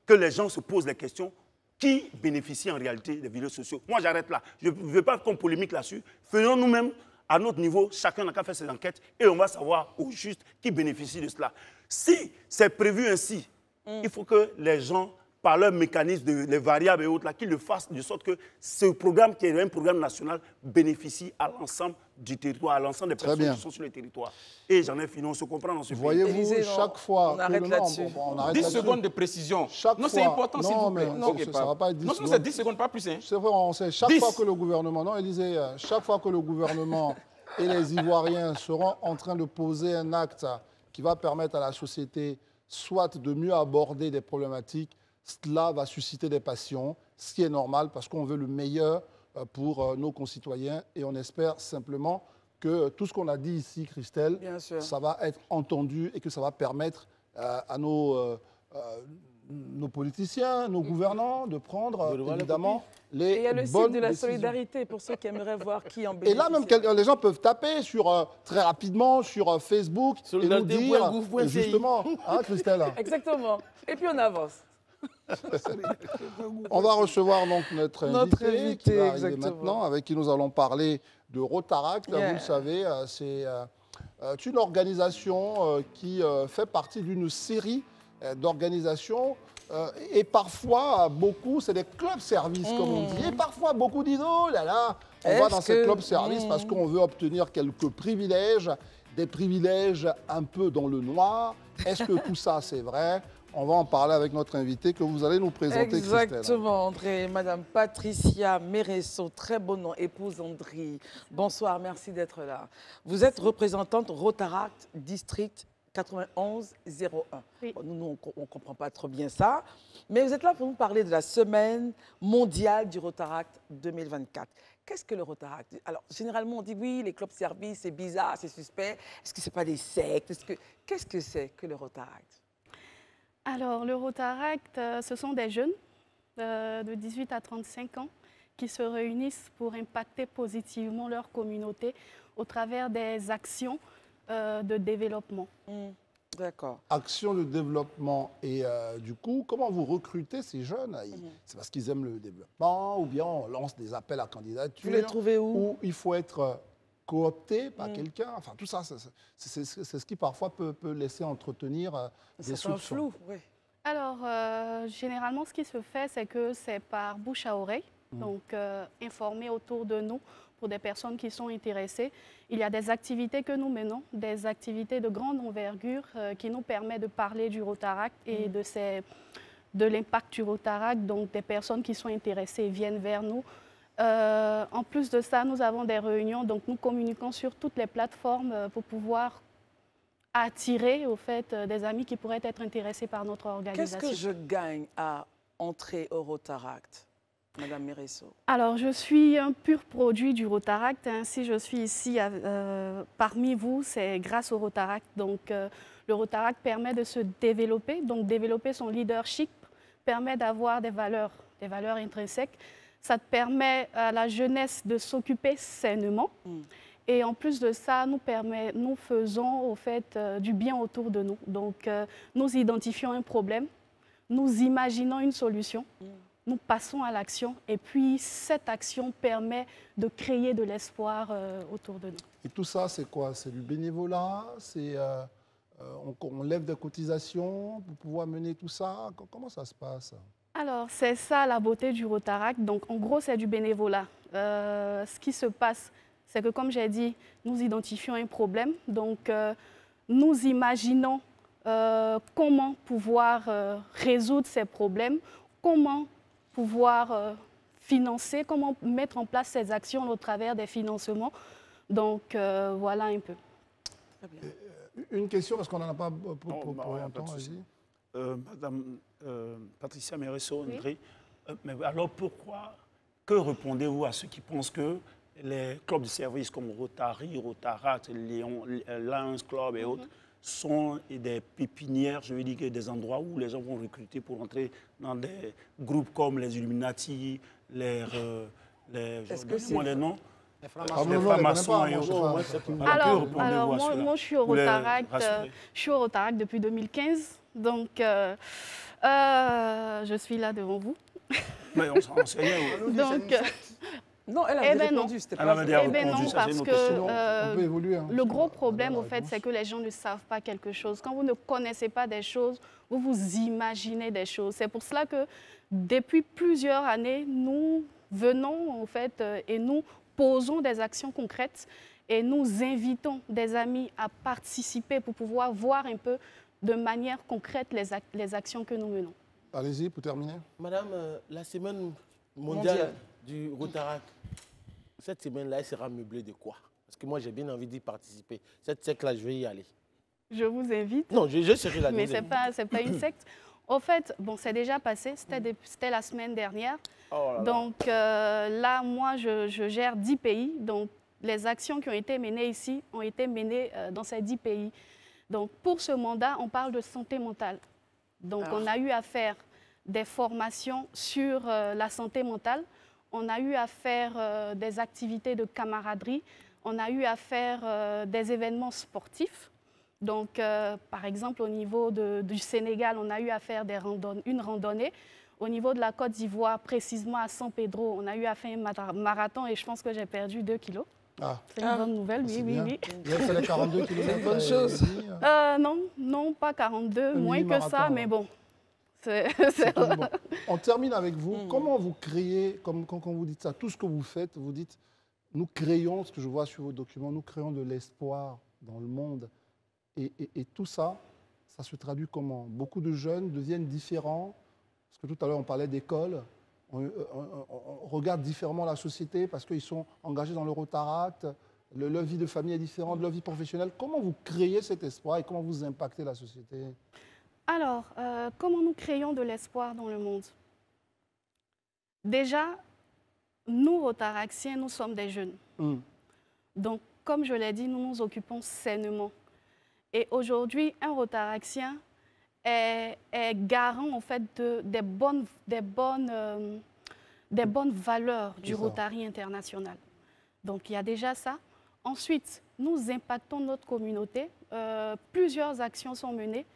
que les gens se posent la question qui bénéficie en réalité des filets sociaux. Moi, j'arrête là. Je ne veux pas qu'on polémique là-dessus. Faisons nous-mêmes, à notre niveau, chacun n'a qu'à faire ses enquêtes et on va savoir au juste qui bénéficie de cela. Si c'est prévu ainsi, il faut que les gens, par leur mécanisme, les variables et autres, qu'ils le fassent de sorte que ce programme, qui est un programme national, bénéficie à l'ensemble du territoire, à l'ensemble des personnes qui sont sur le territoire. Et j'en ai fini, on se comprend dans ce pays. Voyez-vous, chaque fois... On arrête là-dessus. 10 secondes de précision. Non, c'est important, s'il vous plaît. Non, ça ne va pas être 10 secondes. Non, c'est 10 secondes, pas plus. C'est vrai, on sait. Chaque fois que le gouvernement... Non, Élisée, chaque fois que le gouvernement et les Ivoiriens seront en train de poser un acte qui va permettre à la société soit de mieux aborder des problématiques, cela va susciter des passions, ce qui est normal parce qu'on veut le meilleur pour nos concitoyens et on espère simplement que tout ce qu'on a dit ici, Christelle, ça va être entendu et que ça va permettre à nos politiciens, nos gouvernants de prendre évidemment les bonnes décisions. Et il y a le site de la solidarité pour ceux qui aimeraient voir qui en bénéficie. Et là même, les gens peuvent taper très rapidement sur Facebook et nous dire justement, hein, Christelle. Exactement. Et puis on avance. On va recevoir donc notre invité qui va arriver maintenant, avec qui nous allons parler de Rotaract. Vous le savez, c'est une organisation qui fait partie d'une série d'organisations et parfois beaucoup, c'est des clubs-services comme on dit, et parfois beaucoup disent oh là là, on va dans ces clubs-services parce qu'on veut obtenir quelques privilèges, des privilèges un peu dans le noir. Est-ce que tout ça c'est vrai? On va en parler avec notre invité que vous allez nous présenter, Exactement, Christelle. André. Madame Patricia Meresso, très beau nom, épouse André. Bonsoir, merci d'être là. Vous êtes représentante Rotaract District 91-01. Oui. Bon, nous, on ne comprend pas trop bien ça, mais vous êtes là pour nous parler de la semaine mondiale du Rotaract 2024. Qu'est-ce que le Rotaract? Alors, généralement, on dit oui, les clubs-services, c'est bizarre, c'est suspect. Est-ce que ce n'est pas des sectes? Qu'est-ce que c'est que le Rotaract? Alors, le Rotaract, ce sont des jeunes de 18 à 35 ans qui se réunissent pour impacter positivement leur communauté au travers des actions de développement. D'accord. Actions de développement. Et du coup, comment vous recrutez ces jeunes? C'est parce qu'ils aiment le développement ou bien on lance des appels à candidature? Vous les trouvez où? Ou il faut être coopté par quelqu'un. Enfin, tout ça, c'est ce qui parfois peut laisser entretenir des soupçons. Flou, oui. Alors, généralement, ce qui se fait, c'est que c'est par bouche à oreille, donc informer autour de nous pour des personnes qui sont intéressées. Il y a des activités que nous menons, des activités de grande envergure qui nous permettent de parler du Rotaract et de l'impact du Rotaract. Donc, des personnes qui sont intéressées viennent vers nous. En plus de ça, nous avons des réunions, donc nous communiquons sur toutes les plateformes pour pouvoir attirer au fait des amis qui pourraient être intéressés par notre organisation. Qu'est-ce que je gagne à entrer au Rotaract, Madame Meresso? Alors, je suis un pur produit du Rotaract. Si je suis ici parmi vous, c'est grâce au Rotaract. Donc, le Rotaract permet de se développer, donc développer son leadership, permet d'avoir des valeurs intrinsèques. Ça permet à la jeunesse de s'occuper sainement. Et en plus de ça, nous faisons au fait du bien autour de nous. Donc, nous identifions un problème, nous imaginons une solution, nous passons à l'action. Et puis, cette action permet de créer de l'espoir autour de nous. Et tout ça, c'est quoi? C'est du bénévolat? On lève des cotisations pour pouvoir mener tout ça? Comment ça se passe? Alors, c'est ça la beauté du Rotaract. Donc, en gros, c'est du bénévolat. Ce qui se passe, c'est que, comme j'ai dit, nous identifions un problème. Donc, nous imaginons comment pouvoir résoudre ces problèmes comment pouvoir financer, comment mettre en place ces actions au travers des financements. Donc, voilà un peu. Très bien. Une question, parce qu'on n'en a pas pour longtemps. Madame Patricia Meresso-André, mais alors pourquoi, que répondez-vous à ceux qui pensent que les clubs de service comme Rotary, Rotaract, Lions Club et autres sont des pépinières, je veux dire, des endroits où les gens vont recruter pour entrer dans des groupes comme les Illuminati, les noms, les francs-maçons et autres. Alors, moi, je suis au Rotaract depuis 2015, donc je suis là devant vous. Mais on s'en renseignait. Donc, non, elle avait répondu, c'était pas non, parce que le gros problème, au fait, c'est que les gens ne savent pas quelque chose. Quand vous ne connaissez pas des choses, vous vous imaginez des choses. C'est pour cela que depuis plusieurs années, nous venons, en fait, et nous posons des actions concrètes et nous invitons des amis à participer pour pouvoir voir un peu de manière concrète les actions que nous menons. Allez-y, pour terminer. Madame, la semaine mondiale du Rotaract, cette semaine-là, elle sera meublée de quoi? Parce que moi, j'ai bien envie d'y participer. Cette secte-là, je vais y aller. Je vous invite. Non, je serai là. Mais ce n'est pas une secte. Au fait, bon, c'est déjà passé. C'était la semaine dernière. Oh là là. Donc là, moi, je gère 10 pays. Donc, les actions qui ont été menées ici ont été menées dans ces 10 pays. Donc, pour ce mandat, on parle de santé mentale. Donc, on a eu à faire des formations sur la santé mentale. On a eu à faire des activités de camaraderie. On a eu à faire des événements sportifs. Donc, par exemple, au niveau du Sénégal, on a eu à faire une randonnée. Au niveau de la Côte d'Ivoire, précisément à San Pedro, on a eu à faire un marathon et je pense que j'ai perdu 2 kilos. C'est une bonne nouvelle, oui. C'est les 42 km. C'est une bonne chose. Non, pas 42, moins que ça, mais bon. Bon. On termine avec vous. Comment vous créez, quand vous dites ça, tout ce que vous faites, vous dites, nous créons, ce que je vois sur vos documents, nous créons de l'espoir dans le monde. Et tout ça, ça se traduit comment? Beaucoup de jeunes deviennent différents. Parce que tout à l'heure, on parlait d'école. On regarde différemment la société parce qu'ils sont engagés dans le Rotaract. Leur vie de famille est différente de leur vie professionnelle. Comment vous créez cet espoir et comment vous impactez la société? Alors, comment nous créons de l'espoir dans le monde? Déjà, nous, Rotaractiens, nous sommes des jeunes. Donc, comme je l'ai dit, nous nous occupons sainement. Et aujourd'hui, un Rotaractien est garant en fait des bonnes valeurs du Rotary international. Donc, il y a déjà ça. Ensuite, nous impactons notre communauté. Plusieurs actions sont menées,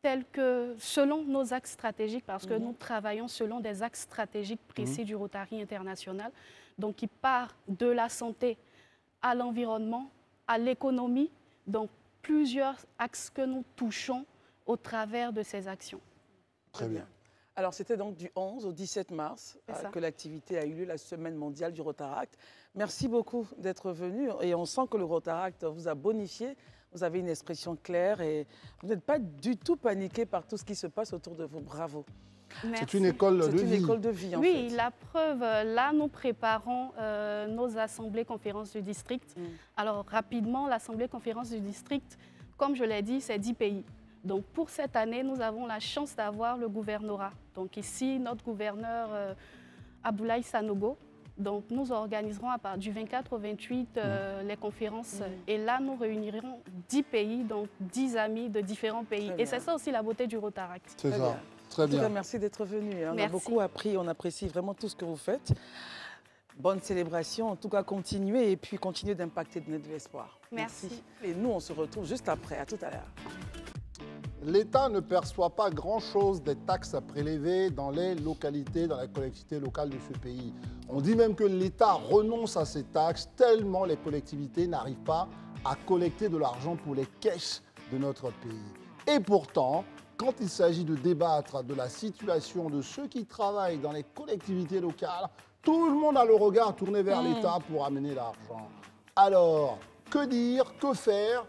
telles que selon nos axes stratégiques, parce que nous travaillons selon des axes stratégiques précis du Rotary international, donc qui part de la santé à l'environnement, à l'économie, donc plusieurs axes que nous touchons au travers de ces actions. Très bien. Alors, c'était donc du 11 au 17 mars que l'activité a eu lieu, la Semaine mondiale du Rotaract. Merci beaucoup d'être venu et on sent que le Rotaract vous a bonifié. Vous avez une expression claire et vous n'êtes pas du tout paniqué par tout ce qui se passe autour de vous. Bravo. C'est une école de vie. C'est une école de vie, en fait. Oui, la preuve, là, nous préparons nos assemblées conférences du district. Alors, rapidement, l'assemblée conférence du district, comme je l'ai dit, c'est 10 pays. Donc, pour cette année, nous avons la chance d'avoir le gouvernorat. Donc, ici, notre gouverneur Abdoulaye Sanogo. Donc, nous organiserons à partir du 24 au 28 les conférences. Et là, nous réunirons 10 pays, donc 10 amis de différents pays. Et c'est ça aussi la beauté du Rotaract. C'est ça. Très bien. En tout cas, merci d'être venu. On a beaucoup appris, on apprécie vraiment tout ce que vous faites. Bonne célébration, en tout cas, continuez et puis continuez d'impacter, de donner de l'espoir. Merci. Et nous, on se retrouve juste après. À tout à l'heure. L'État ne perçoit pas grand-chose des taxes à prélever dans les localités, dans les collectivités locales de ce pays. On dit même que l'État renonce à ces taxes tellement les collectivités n'arrivent pas à collecter de l'argent pour les caisses de notre pays. Et pourtant, quand il s'agit de débattre de la situation de ceux qui travaillent dans les collectivités locales, tout le monde a le regard tourné vers l'État pour amener l'argent. Alors, que dire, que faire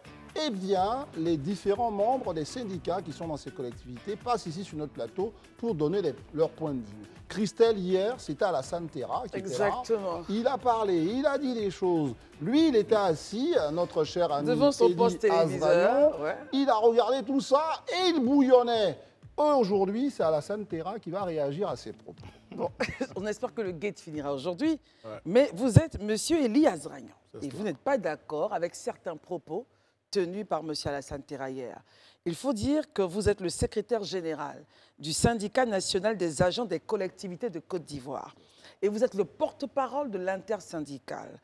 eh bien, les différents membres des syndicats qui sont dans ces collectivités passent ici sur notre plateau pour donner leur point de vue. Christelle, hier, c'était Alassane Terra qui était là. Exactement. Il a parlé, il a dit des choses. Lui, il était assis, notre cher ami devant son Elie poste téléviseur. Azragnon. Ouais. Il a regardé tout ça et il bouillonnait. Aujourd'hui, c'est Alassane Terra qui va réagir à ses propos. Bon, on espère que le gate finira aujourd'hui. Ouais. Mais vous êtes M. Elie Azragnon. Et vous n'êtes pas d'accord avec certains propos tenus par M. Alassane Terra hier. Il faut dire que vous êtes le secrétaire général du syndicat national des agents des collectivités de Côte d'Ivoire. Et vous êtes le porte-parole de l'intersyndicale.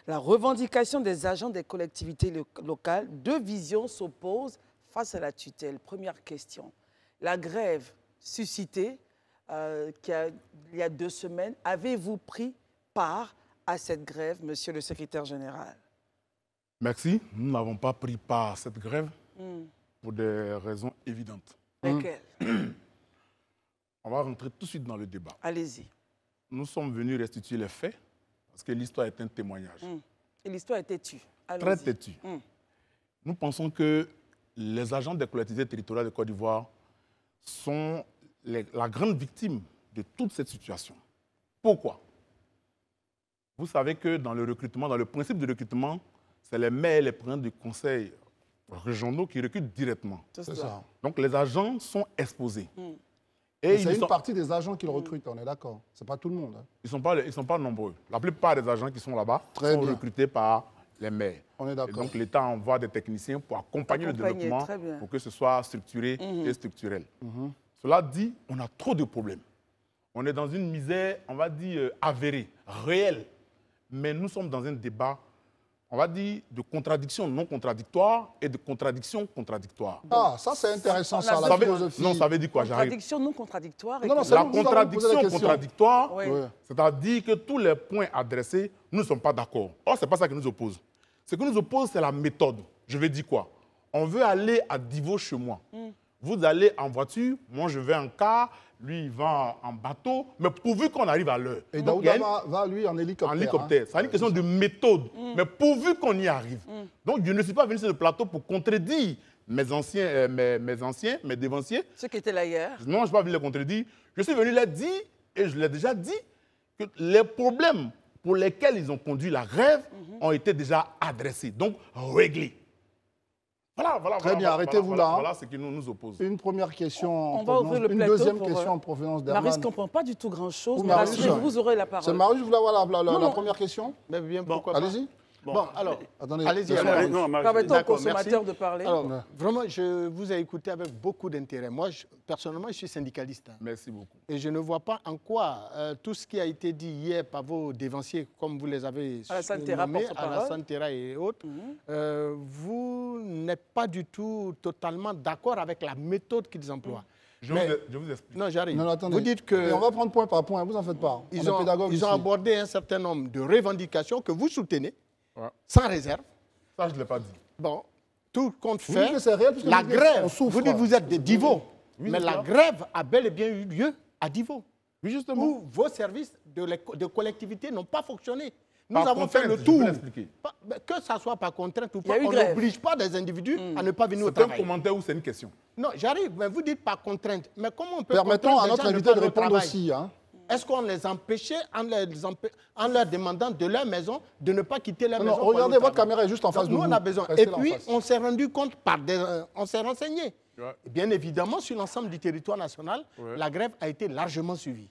La revendication des agents des collectivités locales, deux visions s'opposent face à la tutelle. Première question. La grève suscitée il y a 2 semaines, avez-vous pris part à cette grève, monsieur le secrétaire général? Merci. Nous n'avons pas pris part à cette grève pour des raisons évidentes. Lesquelles? On va rentrer tout de suite dans le débat. Allez-y. Nous sommes venus restituer les faits parce que l'histoire est un témoignage. Et l'histoire est têtue. Très têtue. Nous pensons que les agents des collectivités territoriales de Côte d'Ivoire sont la grande victime de toute cette situation. Pourquoi? Vous savez que dans le recrutement, dans le principe de recrutement, c'est les maires et les présidents du conseil régionaux qui recrutent directement. C'est ça. Donc les agents sont exposés. Et c'est une partie des agents qui le recrutent, on est d'accord. Ce n'est pas tout le monde. Hein. Ils ne sont pas nombreux. La plupart des agents qui sont là-bas sont recrutés par les maires. On est d'accord. Donc l'État envoie des techniciens pour accompagner le développement, pour que ce soit structuré et structurel. Cela dit, on a trop de problèmes. On est dans une misère, on va dire, avérée, réelle. Mais nous sommes dans un débat, on va dire, de contradictions non contradictoires et de contradictions contradictoires. Ah, ça c'est intéressant, ça, la philosophie. Non, ça veut dire quoi? Contradiction non contradictoire. Non, la contradiction contradictoire, c'est-à-dire que tous les points adressés, nous ne sommes pas d'accord. Or, ce n'est pas ça qui nous oppose. Ce qui nous oppose, c'est la méthode. Je veux dire quoi? On veut aller à Divo chez moi. Vous allez en voiture, moi je vais en car, lui il va en bateau, mais pourvu qu'on arrive à l'heure. Et Daouda va lui en hélicoptère. En hélicoptère. Hein. C'est une question de méthode, mais pourvu qu'on y arrive. Donc je ne suis pas venu sur le plateau pour contredire mes dévanciers. Ceux qui étaient là hier. Non, je ne suis pas venu les contredire. Je suis venu les dire, et je l'ai déjà dit, que les problèmes pour lesquels ils ont conduit la grève ont été déjà adressés, donc réglés. Voilà, très bien, arrêtez-vous là. Voilà ce qui nous oppose. Une première question, on va ouvrir le une deuxième question en provenance d'Herman. Marius ne comprend pas du tout grand-chose, mais vous aurez la parole. C'est Marius, vous voulez avoir la première question? Mais bien, pourquoi pas? Allez-y. Bon, alors, allez-y. Permettons aux consommateurs de parler. Alors, vraiment, je vous ai écouté avec beaucoup d'intérêt. Moi, personnellement, je suis syndicaliste. Merci beaucoup. Et je ne vois pas en quoi tout ce qui a été dit hier par vos dévanciers, comme vous les avez nommés, Alassane Terra et autres, vous n'êtes pas du tout totalement d'accord avec la méthode qu'ils emploient. Je vous explique. Non, j'arrive. Non, attendez. Vous dites que... on va prendre point par point, vous en faites pas. Ils ont abordé un certain nombre de revendications que vous soutenez, sans réserve. Ça, je ne l'ai pas dit. Bon, tout compte fait, la grève, vous dites que vous êtes des Divo, mais la grève a bel et bien eu lieu à Divo. Oui, justement. Où vos services de collectivité n'ont pas fonctionné. Nous avons fait le tour. Que ça soit par contrainte ou pas, on n'oblige pas des individus à ne pas venir au travail. C'est un commentaire ou c'est une question? Non, j'arrive, mais vous dites par contrainte. Mais comment on peut permettons à notre invité de répondre aussi. Hein. Est-ce qu'on les empêchait en leur demandant de leur maison de ne pas quitter leur maison? Regardez, votre caméra est juste en face de vous. Nous, on a besoin. Et puis, on s'est rendu compte, on s'est renseigné. Bien évidemment, sur l'ensemble du territoire national, la grève a été largement suivie.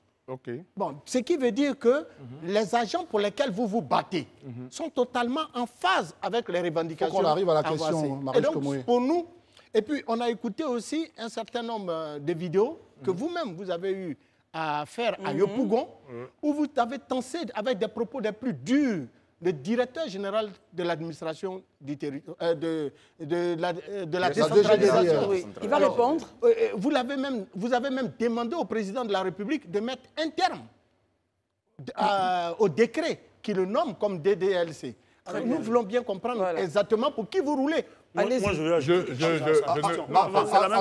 Bon, ce qui veut dire que les agents pour lesquels vous vous battez sont totalement en phase avec les revendications. Il faut qu'on arrive à la question, Marius Komoué. Pour nous, et puis on a écouté aussi un certain nombre de vidéos que vous-même, vous avez eu à faire à Yopougon, où vous avez tensé avec des propos les plus durs le directeur général de l'administration du territoire, de la décentralisation. Oui. Il va répondre. Vous avez même demandé au président de la République de mettre un terme au décret qui le nomme comme DDLC. Alors, nous voulons bien comprendre exactement pour qui vous roulez. Moi, je veux...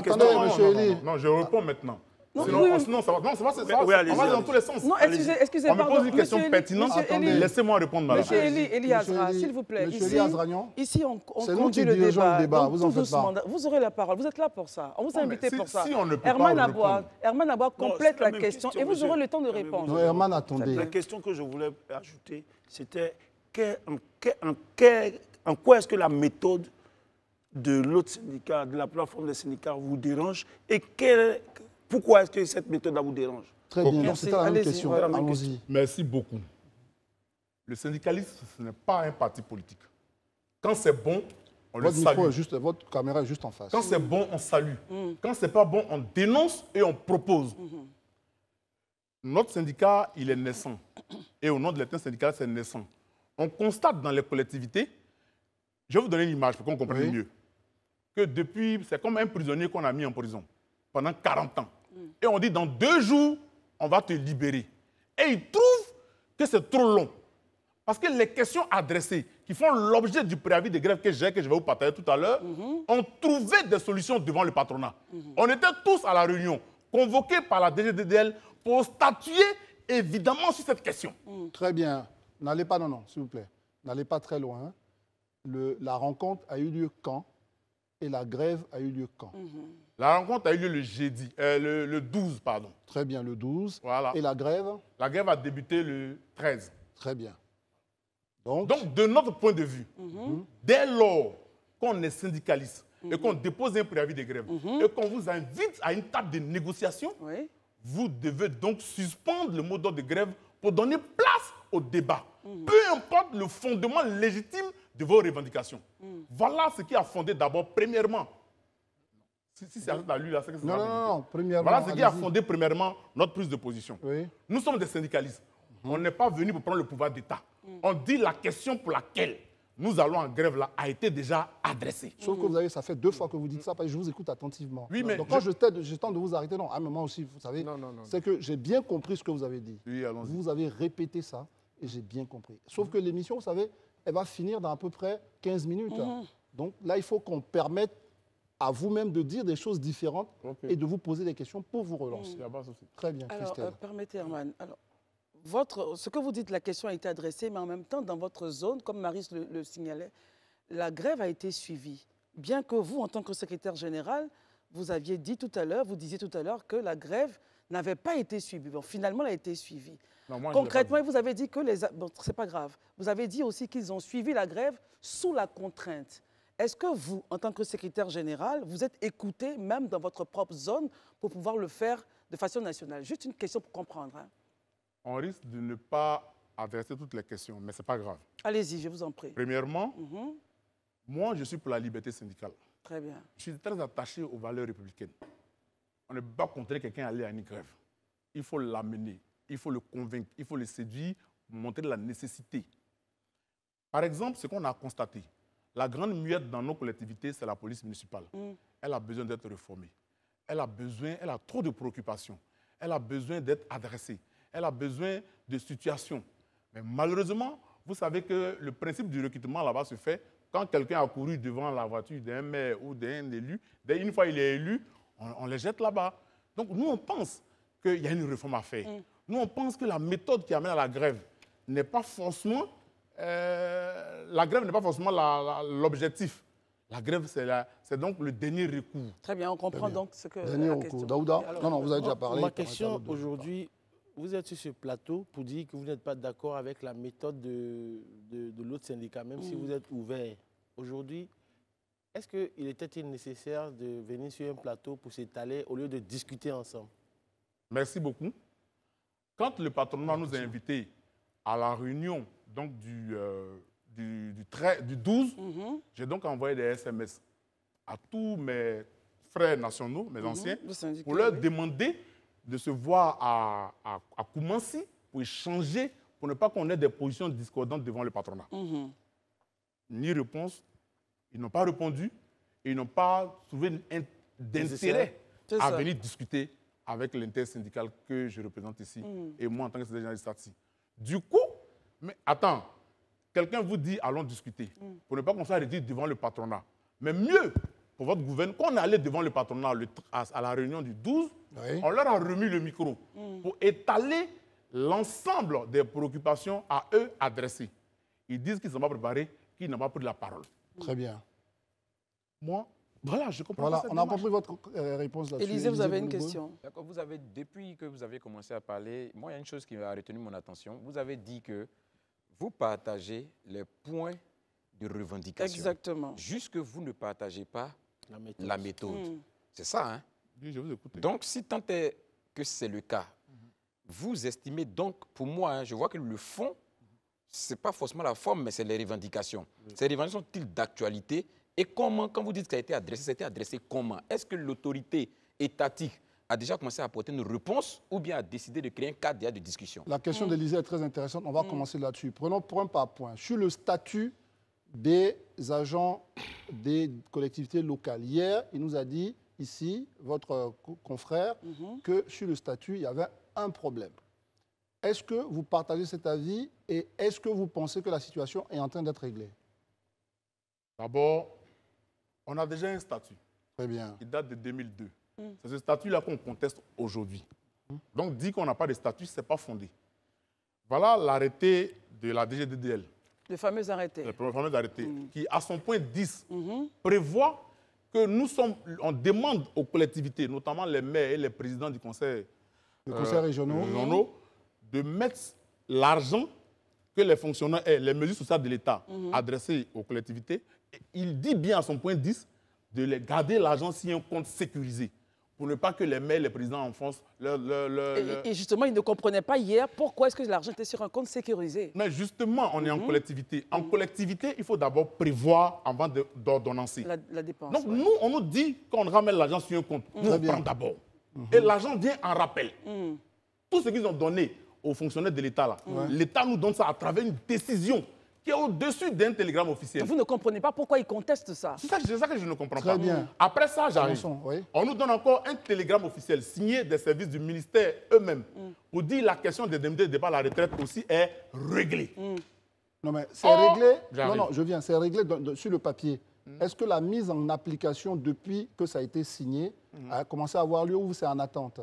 Attendez, monsieur Elie. Non, je réponds maintenant. Non, Sinon, ça va. Non, ça va. Oui, On va dans tous les sens. Non, excusez, On me pose une question pertinente. Laissez-moi répondre, madame. Monsieur Eli Azra, s'il vous plaît. Monsieur Eli Azragnan, Ici, on c'est nous conduit qui le dirigeons le débat, Donc, vous en tout faites pas. doucement, vous aurez la parole. Vous êtes là pour ça. On vous a Non, mais invité pour ça. si on ne peut Herman pas Aboua complète c'est la la même question question, et vous monsieur. aurez le temps de répondre. Non, Herman, attendez. La question que je voulais ajouter, c'était en quoi est-ce que la méthode de l'autre syndicat, de la plateforme des syndicats vous dérange et pourquoi est-ce que cette méthode vous dérange? Très bien, donc Merci. c'était la même Allez-y, question. voilà ma Allons-y. Merci beaucoup. Le syndicalisme, ce n'est pas un parti politique. Quand c'est bon, on le Votre micro salue. est juste, votre caméra est juste en face. Quand c'est bon, on salue. Quand c'est pas bon, on dénonce et on propose. Notre syndicat, il est naissant. Et au nom de l'État syndical, c'est naissant. On constate dans les collectivités, je vais vous donner une image pour qu'on comprenne mieux, que depuis, c'est comme un prisonnier qu'on a mis en prison pendant 40 ans. Et on dit, dans 2 jours, on va te libérer. Et ils trouvent que c'est trop long. Parce que les questions adressées, qui font l'objet du préavis de grève que je vais vous partager tout à l'heure, ont trouvé des solutions devant le patronat. On était tous à la réunion, convoqués par la DGDDL pour statuer évidemment sur cette question. Très bien. N'allez pas, non, s'il vous plaît. N'allez pas très loin. La rencontre a eu lieu quand et la grève a eu lieu quand? La rencontre a eu lieu le 12, pardon. Très bien, le 12. Voilà. Et la grève? La grève a débuté le 13. Très bien. Donc de notre point de vue, dès lors qu'on est syndicaliste et qu'on dépose un préavis de grève et qu'on vous invite à une table de négociation, vous devez donc suspendre le mot d'ordre de grève pour donner place au débat. Peu importe le fondement légitime de vos revendications. Voilà ce qui a fondé d'abord, premièrement, si c'est à lui, là, c'est que c'est non, premièrement. voilà ce qui a fondé, premièrement, notre prise de position. Oui. Nous sommes des syndicalistes. On n'est pas venu pour prendre le pouvoir d'État. On dit la question pour laquelle nous allons en grève là a été déjà adressée. Sauf que vous avez, ça fait 2 fois que vous dites ça, parce que je vous écoute attentivement. Oui, mais donc quand je tente de vous arrêter, non, à un moment aussi, vous savez, c'est que j'ai bien compris ce que vous avez dit. Oui, allons-y. Vous avez répété ça et j'ai bien compris. Sauf que l'émission, vous savez, elle va finir dans à peu près 15 minutes. Donc là, il faut qu'on permette à vous-même de dire des choses différentes et de vous poser des questions pour vous relancer. Très bien, Christelle. Alors, permettez, Herman. Alors, ce que vous dites, la question a été adressée, mais en même temps, dans votre zone, comme Maris le signalait, la grève a été suivie. Bien que vous, en tant que secrétaire général, vous disiez tout à l'heure que la grève n'avait pas été suivie. Bon, finalement, elle a été suivie. Non, moi, concrètement, vous avez dit que Bon, c'est pas grave. Vous avez dit aussi qu'ils ont suivi la grève sous la contrainte. Est-ce que vous, en tant que secrétaire général, vous êtes écouté même dans votre propre zone pour pouvoir le faire de façon nationale? Juste une question pour comprendre. On risque de ne pas adresser toutes les questions, mais ce n'est pas grave. Allez-y, je vous en prie. Premièrement, moi, je suis pour la liberté syndicale. Très bien. Je suis très attaché aux valeurs républicaines. On ne peut pas contraindre quelqu'un à aller à une grève. Il faut l'amener, il faut le convaincre, il faut le séduire, montrer la nécessité. Par exemple, ce qu'on a constaté, la grande muette dans nos collectivités, c'est la police municipale. Elle a besoin d'être réformée. Elle a trop de préoccupations. Elle a besoin d'être adressée. Elle a besoin de situations. Mais malheureusement, vous savez que le principe du recrutement là-bas se fait quand quelqu'un a couru devant la voiture d'un maire ou d'un élu. Une fois il est élu, on les jette là-bas. Donc nous, on pense qu'il y a une réforme à faire. Nous, on pense que la méthode qui amène à la grève n'est pas forcément... la grève n'est pas forcément l'objectif. La grève, c'est donc le dernier recours. Très bien, on comprend donc ce que... Dernier recours. Daouda? Non, vous avez déjà parlé. Ma question aujourd'hui, vous êtes sur ce plateau pour dire que vous n'êtes pas d'accord avec la méthode de l'autre syndicat, même si vous êtes ouvert. Aujourd'hui, est-ce qu'il était-il nécessaire de venir sur un plateau pour s'étaler au lieu de discuter ensemble? Merci beaucoup. Quand le patronat nous a invités à la réunion donc, du 12, j'ai donc envoyé des SMS à tous mes frères nationaux, mes anciens, pour leur demander de se voir à Koumansi pour échanger, pour ne pas qu'on ait des positions discordantes devant le patronat. Ni réponse, ils n'ont pas répondu, et ils n'ont pas trouvé d'intérêt à venir discuter avec l'intersyndical que je représente ici, et moi en tant que secrétaire général de Stati. Du coup, mais attends, quelqu'un vous dit allons discuter, pour ne pas qu'on soit réduit devant le patronat. Mais mieux pour votre gouvernement, qu'on allait devant le patronat à la réunion du 12, Oui. On leur a remis le micro pour étaler l'ensemble des préoccupations à eux adressées. Ils disent qu'ils ne sont pas préparés, qu'ils n'ont pas pris la parole. Très bien. Moi, voilà, je comprends Voilà, pas cette on a démarche. compris votre réponse là-dessus. Élisée, vous avez une Boulboul. question. D'accord, depuis que vous avez commencé à parler, moi, il y a une chose qui a retenu mon attention. Vous avez dit que vous partagez les points de revendication. Exactement. Juste que vous ne partagez pas la méthode. C'est ça, hein? Oui, je vous écoute. Donc, si tant est que c'est le cas, vous estimez donc, pour moi, hein, je vois que le fond, ce n'est pas forcément la forme, mais c'est les revendications. Ces revendications sont-ils d'actualité? Et comment, quand vous dites que ça a été adressé comment? Est-ce que l'autorité étatique a déjà commencé à apporter une réponse ou bien a décidé de créer un cadre de discussion? La question d'Élisée est très intéressante. On va commencer là-dessus. Prenons point par point. Sur le statut des agents des collectivités locales. Hier, il nous a dit, ici, votre confrère, que sur le statut, il y avait un problème. Est-ce que vous partagez cet avis et est-ce que vous pensez que la situation est en train d'être réglée? D'abord, on a déjà un statut Très bien. qui date de 2002. C'est ce statut-là qu'on conteste aujourd'hui. Donc, dire qu'on n'a pas de statut, ce n'est pas fondé. Voilà l'arrêté de la DGDDL. Le fameux arrêté. Le fameux arrêté, qui, à son point 10, prévoit que on demande aux collectivités, notamment les maires et les présidents du conseil, régionaux, de mettre l'argent que les fonctionnaires et les mesures sociales de l'État adressées aux collectivités. Et il dit bien à son point 10 de les garder l'argent sur un compte sécurisé, pour ne pas que les maires et les présidents enfoncent Et justement, ils ne comprenaient pas hier pourquoi est-ce que l'argent était sur un compte sécurisé. Mais justement, on est en collectivité. En collectivité, il faut d'abord prévoir avant d'ordonnancer. La dépense. Donc, nous, on nous dit qu'on ramène l'argent sur un compte. Nous, on prend d'abord. Et l'argent vient en rappel. Tout ce qu'ils ont donné aux fonctionnaires de l'État, là, l'État nous donne ça à travers une décision qui est au-dessus d'un télégramme officiel. Vous ne comprenez pas pourquoi ils contestent ça. C'est ça que je ne comprends Très pas. bien. Après ça, j'arrive. Oui. On nous donne encore un télégramme officiel signé des services du ministère eux-mêmes pour dire que la question des indemnités de départ à la retraite aussi est réglée. Non, mais c'est réglé. J'arrive. Non, je viens. C'est réglé sur le papier. Est-ce que la mise en application depuis que ça a été signé a commencé à avoir lieu ou c'est en attente?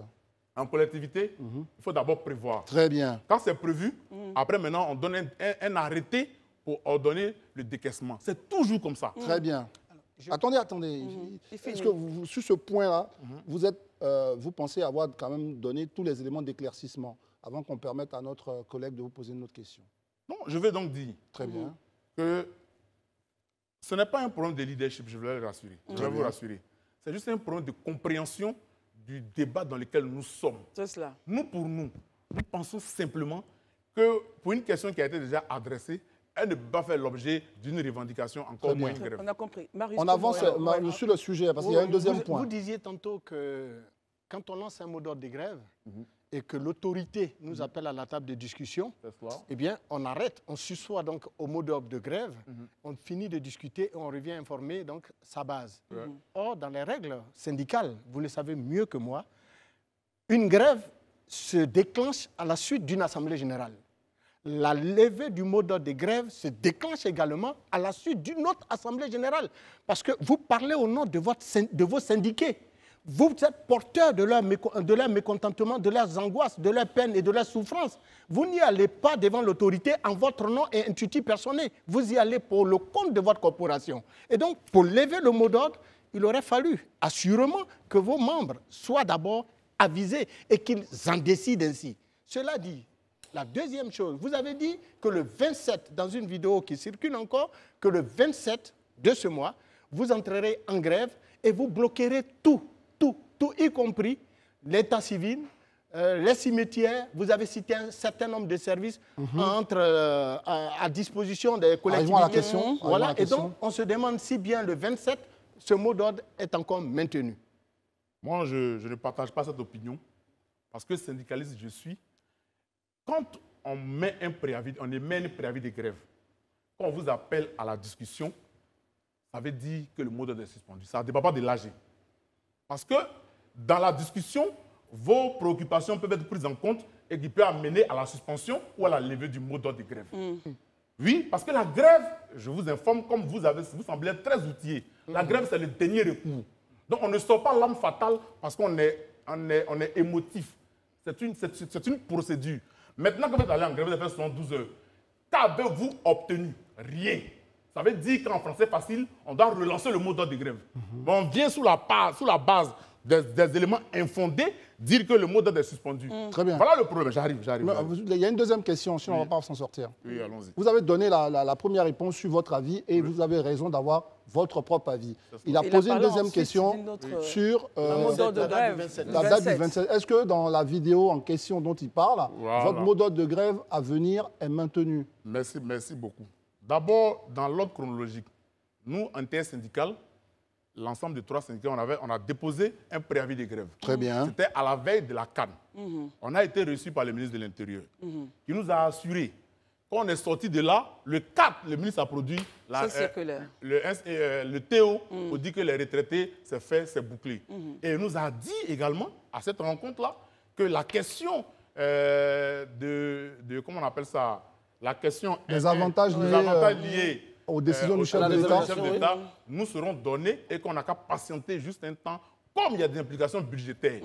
En collectivité, il faut d'abord prévoir. Très bien. Quand c'est prévu, après maintenant, on donne un arrêté pour ordonner le décaissement. C'est toujours comme ça. Très bien. Attendez. Est-ce que sur ce point-là, vous pensez avoir quand même donné tous les éléments d'éclaircissement avant qu'on permette à notre collègue de vous poser une autre question? Non, je vais donc dire Très bien. que ce n'est pas un problème de leadership, je vais le rassurer. Je vais vous rassurer. C'est juste un problème de compréhension du débat dans lequel nous sommes. C'est cela. Nous pensons simplement que pour une question qui a été déjà adressée, elle ne peut pas faire l'objet d'une revendication, encore moins une grève. On a compris. Marius, On avance sur le sujet parce qu'il y a un deuxième point. Vous disiez tantôt que quand on lance un mot d'ordre de grève et que l'autorité nous appelle à la table de discussion, eh bien, on arrête, on s'assoit donc au mot d'ordre de grève, on finit de discuter et on revient informer donc sa base. Or, dans les règles syndicales, vous le savez mieux que moi, une grève se déclenche à la suite d'une assemblée générale. La levée du mot d'ordre de grève se déclenche également à la suite d'une autre assemblée générale. Parce que vous parlez au nom de vos syndiqués. Vous êtes porteurs de leur mécontentement, de leurs angoisses, de leurs peines et de leurs souffrances. Vous n'y allez pas devant l'autorité en votre nom et intitut personnel. Vous y allez pour le compte de votre corporation. Et donc, pour lever le mot d'ordre, il aurait fallu assurément que vos membres soient d'abord avisés et qu'ils en décident ainsi. Cela dit, la deuxième chose, vous avez dit que le 27, dans une vidéo qui circule encore, que le 27 de ce mois, vous entrerez en grève et vous bloquerez tout, y compris l'état civil, les cimetières. Vous avez cité un certain nombre de services à disposition des collectivités. Arrivons à la question. Voilà. Et donc, on se demande si bien le 27, ce mot d'ordre est encore maintenu. Moi, je ne partage pas cette opinion, parce que syndicaliste je suis. Quand on met un préavis, on émet un préavis de grève, quand on vous appelle à la discussion, ça veut dire que le mot d'ordre est suspendu. Ça ne dépend pas de l'AG. Parce que dans la discussion, vos préoccupations peuvent être prises en compte et qui peuvent amener à la suspension ou à la levée du mot d'ordre de grève. Oui, parce que la grève, je vous informe, comme vous semblez être très outillés, la grève, c'est le dernier recours. Donc, on ne sort pas l'arme fatale parce qu'on est on est émotif. C'est une procédure. Maintenant que vous êtes allé en grève, vous avez fait 72 heures. Qu'avez-vous obtenu? Rien. Ça veut dire qu'en français facile, on doit relancer le mot d'ordre de grève. Mais on vient sous la base des éléments infondés, dire que le mot d'ordre est suspendu. Très bien. Voilà le problème. J'arrive. Il y a une deuxième question, sinon on ne va pas s'en sortir. Oui, allons-y. Vous avez donné la première réponse sur votre avis et vous avez raison d'avoir votre propre avis. Il a posé une deuxième question sur mot d'ordre de grève. La date du 27. Est-ce que dans la vidéo en question dont il parle, Voilà. votre mot d'ordre de grève à venir est maintenu? Merci beaucoup. D'abord, dans l'ordre chronologique, nous, intersyndical, l'ensemble des 3 syndicats, on a déposé un préavis de grève. Très bien. C'était à la veille de la CAN. On a été reçu par le ministre de l'Intérieur, qui nous a assuré qu'on est sorti de là. Le 4, le ministre a produit le TO pour dire que les retraités, c'est fait, c'est bouclé. Et il nous a dit également, à cette rencontre-là, que la question comment on appelle ça, la question des avantages liés aux décisions du chef de l'État, nous seront donnés et qu'on n'a qu'à patienter juste un temps, comme il y a des implications budgétaires.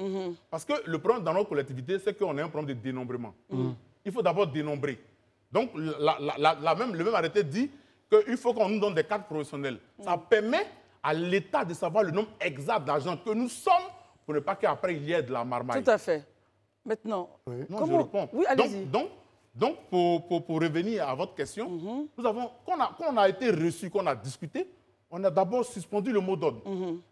Parce que le problème dans notre collectivité, c'est qu'on a un problème de dénombrement. Il faut d'abord dénombrer. Donc, le même arrêté dit qu'il faut qu'on nous donne des cartes professionnelles. Ça permet à l'État de savoir le nombre exact d'agents que nous sommes pour ne pas qu'après il y ait de la marmaille. Tout à fait. Maintenant, non, je réponds. Oui, allez-y. Donc, pour revenir à votre question, quand on a été reçu, qu'on a discuté, on a d'abord suspendu le mot d'ordre.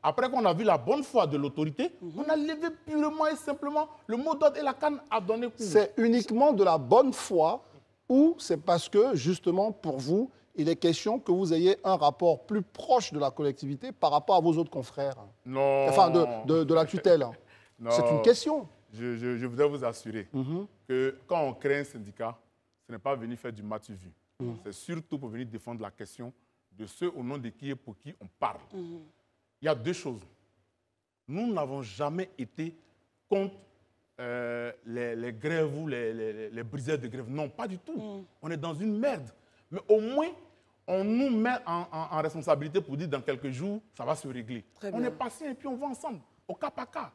Après qu'on a vu la bonne foi de l'autorité, on a levé purement et simplement le mot d'ordre et la CAN a donné cours. C'est uniquement de la bonne foi ou c'est parce que, justement, pour vous, il est question que vous ayez un rapport plus proche de la collectivité par rapport à vos autres confrères? Non. Enfin, de la tutelle. C'est une question. Je voudrais vous assurer que quand on crée un syndicat, ce n'est pas venir faire du matu-vu. C'est surtout pour venir défendre la question de ceux au nom de qui et pour qui on parle. Il y a 2 choses. Nous n'avons jamais été contre les grèves ou les briseurs de grève. Non, pas du tout. On est dans une merde. Mais au moins, on nous met en responsabilité pour dire dans quelques jours, ça va se régler. On est patient et puis on va ensemble, au cas par cas.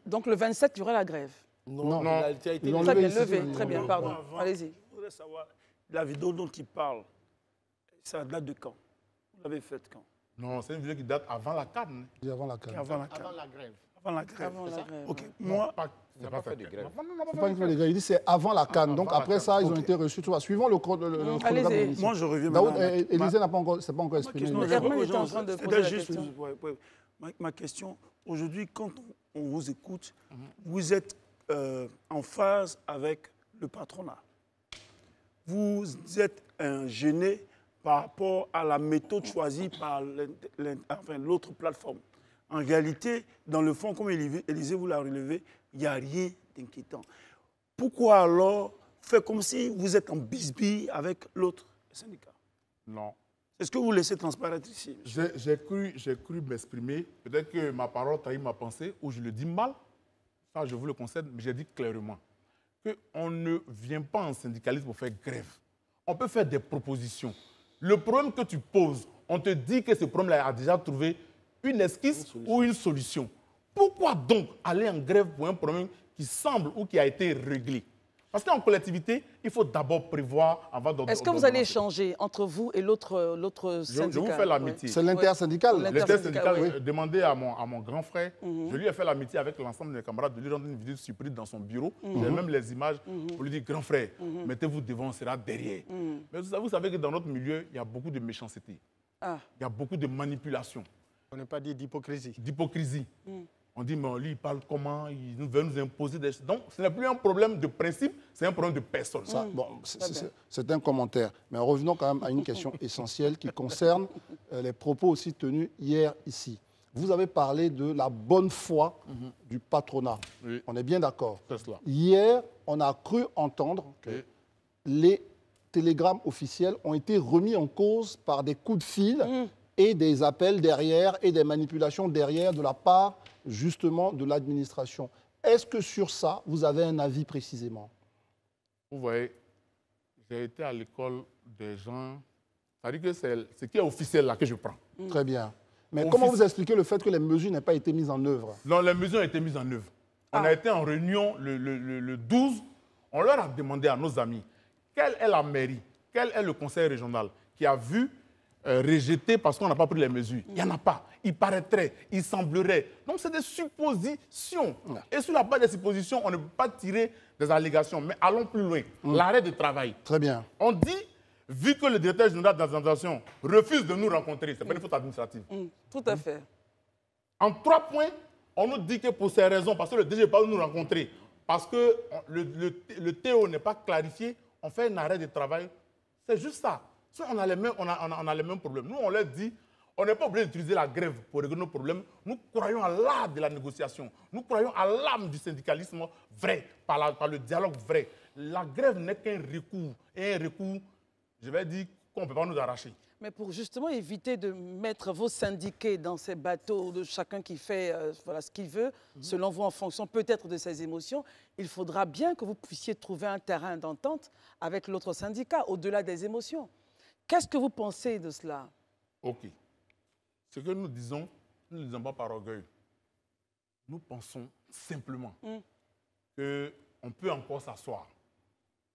Donc le 27, il y aura la grève? Non. Très bien, levé. Très bien, pardon. Allez-y. Je voudrais savoir, la vidéo dont il parle, ça date de quand? Vous l'avez faite quand? Non, c'est une vidéo qui date avant la CAN. Avant la CAN. Avant la grève. Avant la grève. Ok. Moi, il n'a pas fait de grève. C'est pas une fois de grève. Il dit c'est avant la CAN. Donc après ça, ils ont été reçus. Suivant le chronogramme de l'émission. Moi, je reviens maintenant. Élysée n'a pas encore exprimé. Herman était en train de poser la question. Ma question, aujourd'hui, quand on vous écoute, vous êtes en phase avec le patronat. Vous êtes gêné par rapport à la méthode choisie par l'autre plateforme. En réalité, dans le fond, comme Élysée vous l'a relevé, il n'y a rien d'inquiétant. Pourquoi alors faire comme si vous êtes en bisbille avec l'autre syndicat? Non. Est-ce que vous laissez transparaître ici? J'ai cru m'exprimer. Peut-être que ma parole trahit ma pensée, ou je le dis mal. Ça, je vous le concède, mais j'ai dit clairement qu'on ne vient pas en syndicalisme pour faire grève. On peut faire des propositions. Le problème que tu poses, on te dit que ce problème-là a déjà trouvé une esquisse ou une solution. Pourquoi donc aller en grève pour un problème qui semble ou qui a été réglé? Parce qu'en collectivité, il faut d'abord prévoir avant d'ordonner. Est-ce que vous allez échanger entre vous et l'autre syndicat? Je vous fais l'amitié. C'est l'intersyndical. L'intersyndical, oui. Demandez à mon grand frère. Je lui ai fait l'amitié avec l'ensemble de mes camarades de lui rendre une visite surprise dans son bureau. J'ai même les images pour lui dire, grand frère, mettez-vous devant, on sera derrière. Mais vous savez que dans notre milieu, il y a beaucoup de méchanceté. Il y a beaucoup de manipulation. On n'est pas dit d'hypocrisie. D'hypocrisie. On dit, mais lui, il parle comment? Il veut nous imposer des choses. Donc, ce n'est plus un problème de principe, c'est un problème de personne. C'est un commentaire. Mais revenons quand même à une question essentielle qui concerne les propos aussi tenus hier ici. Vous avez parlé de la bonne foi du patronat. Oui. On est bien d'accord. C'est cela. Hier, on a cru entendre que les télégrammes officiels ont été remis en cause par des coups de fil et des appels derrière et des manipulations derrière de la part justement de l'administration. Est-ce que sur ça, vous avez un avis précisément? Vous voyez, j'ai été à l'école des gens, c'est-à-dire que c'est ce qui est officiel là que je prends. Très bien. Mais comment vous expliquez le fait que les mesures n'aient pas été mises en œuvre? Non, les mesures ont été mises en œuvre. On a été en réunion le 12. On leur a demandé à nos amis quelle est la mairie, quel est le conseil régional qui a vu rejeter parce qu'on n'a pas pris les mesures. Il n'y en a pas. Il paraîtrait, il semblerait. Donc, c'est des suppositions. Et sur la base des suppositions, on ne peut pas tirer des allégations. Mais allons plus loin. L'arrêt de travail. Très bien. On dit, vu que le directeur général de l'administration refuse de nous rencontrer, ce n'est pas une faute administrative. Tout à fait. En 3 points, on nous dit que pour ces raisons, parce que le DG ne veut pas nous rencontrer, parce que le TO n'est pas clarifié, on fait un arrêt de travail. C'est juste ça. Si on a les mêmes problèmes. Nous, on leur dit, on n'est pas obligé d'utiliser la grève pour régler nos problèmes. Nous croyons à l'art de la négociation. Nous croyons à l'âme du syndicalisme vrai, par le dialogue vrai. La grève n'est qu'un recours. Et un recours, je vais dire, qu'on ne peut pas nous arracher. Mais pour justement éviter de mettre vos syndiqués dans ces bateaux de chacun qui fait voilà, ce qu'il veut, selon vous, en fonction peut-être de ses émotions, il faudra bien que vous puissiez trouver un terrain d'entente avec l'autre syndicat, au-delà des émotions. Qu'est-ce que vous pensez de cela? OK. Ce que nous disons, nous ne disons pas par orgueil. Nous pensons simplement qu'on peut encore s'asseoir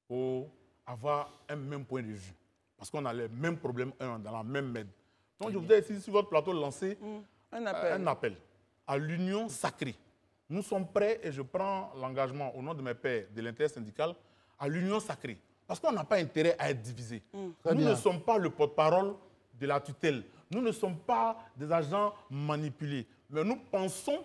pour avoir un même point de vue. Parce qu'on a les mêmes problèmes dans la même mède. Donc, je voudrais ici, sur votre plateau, lancer un appel à l'union sacrée. Nous sommes prêts, et je prends l'engagement au nom de mes pairs de l'intersyndicale, à l'union sacrée. Parce qu'on n'a pas intérêt à être divisés. Nous ne sommes pas le porte-parole de la tutelle. Nous ne sommes pas des agents manipulés. Mais nous pensons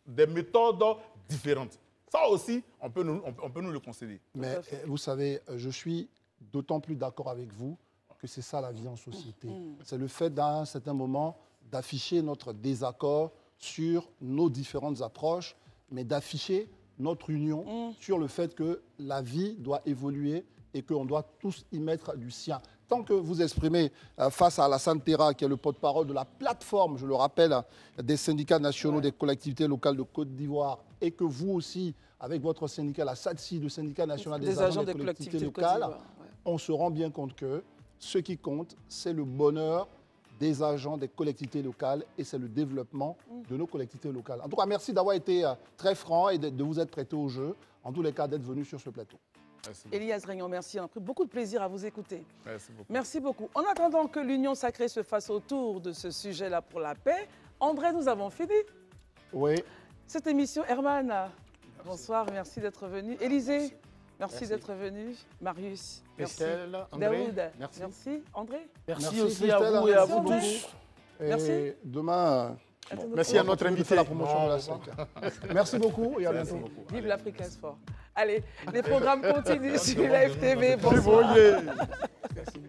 des méthodes différentes. Ça aussi, on peut nous le concéder. Mais vous savez, je suis d'autant plus d'accord avec vous que c'est ça la vie en société. C'est le fait, à un certain moment, d'afficher notre désaccord sur nos différentes approches, mais d'afficher notre union sur le fait que la vie doit évoluer et qu'on doit tous y mettre du sien. Tant que vous exprimez face à Alassane Terra, qui est le porte-parole de la plateforme, je le rappelle, des syndicats nationaux des collectivités locales de Côte d'Ivoire, et que vous aussi, avec votre syndicat, la SATSI, le syndicat national des agents des collectivités locales, on se rend bien compte que ce qui compte, c'est le bonheur des agents des collectivités locales et c'est le développement de nos collectivités locales. En tout cas, merci d'avoir été très franc et de vous être prêté au jeu. En tous les cas, d'être venu sur ce plateau. Elias Régnon, merci. On a pris beaucoup de plaisir à vous écouter. Merci beaucoup. Merci beaucoup. En attendant que l'union sacrée se fasse autour de ce sujet-là pour la paix, André, nous avons fini. Oui. Cette émission, Herman, bonsoir, merci d'être venu. Élisée, merci d'être venu. Marius, merci. Daoud, merci. André. Merci aussi à vous et à vous tous. Merci. Demain, merci à notre invité. La promotion de la 5. Merci beaucoup et à bientôt. Vive l'Africa Sport. Allez, les programmes continuent sur la FTV. Bonsoir. Merci.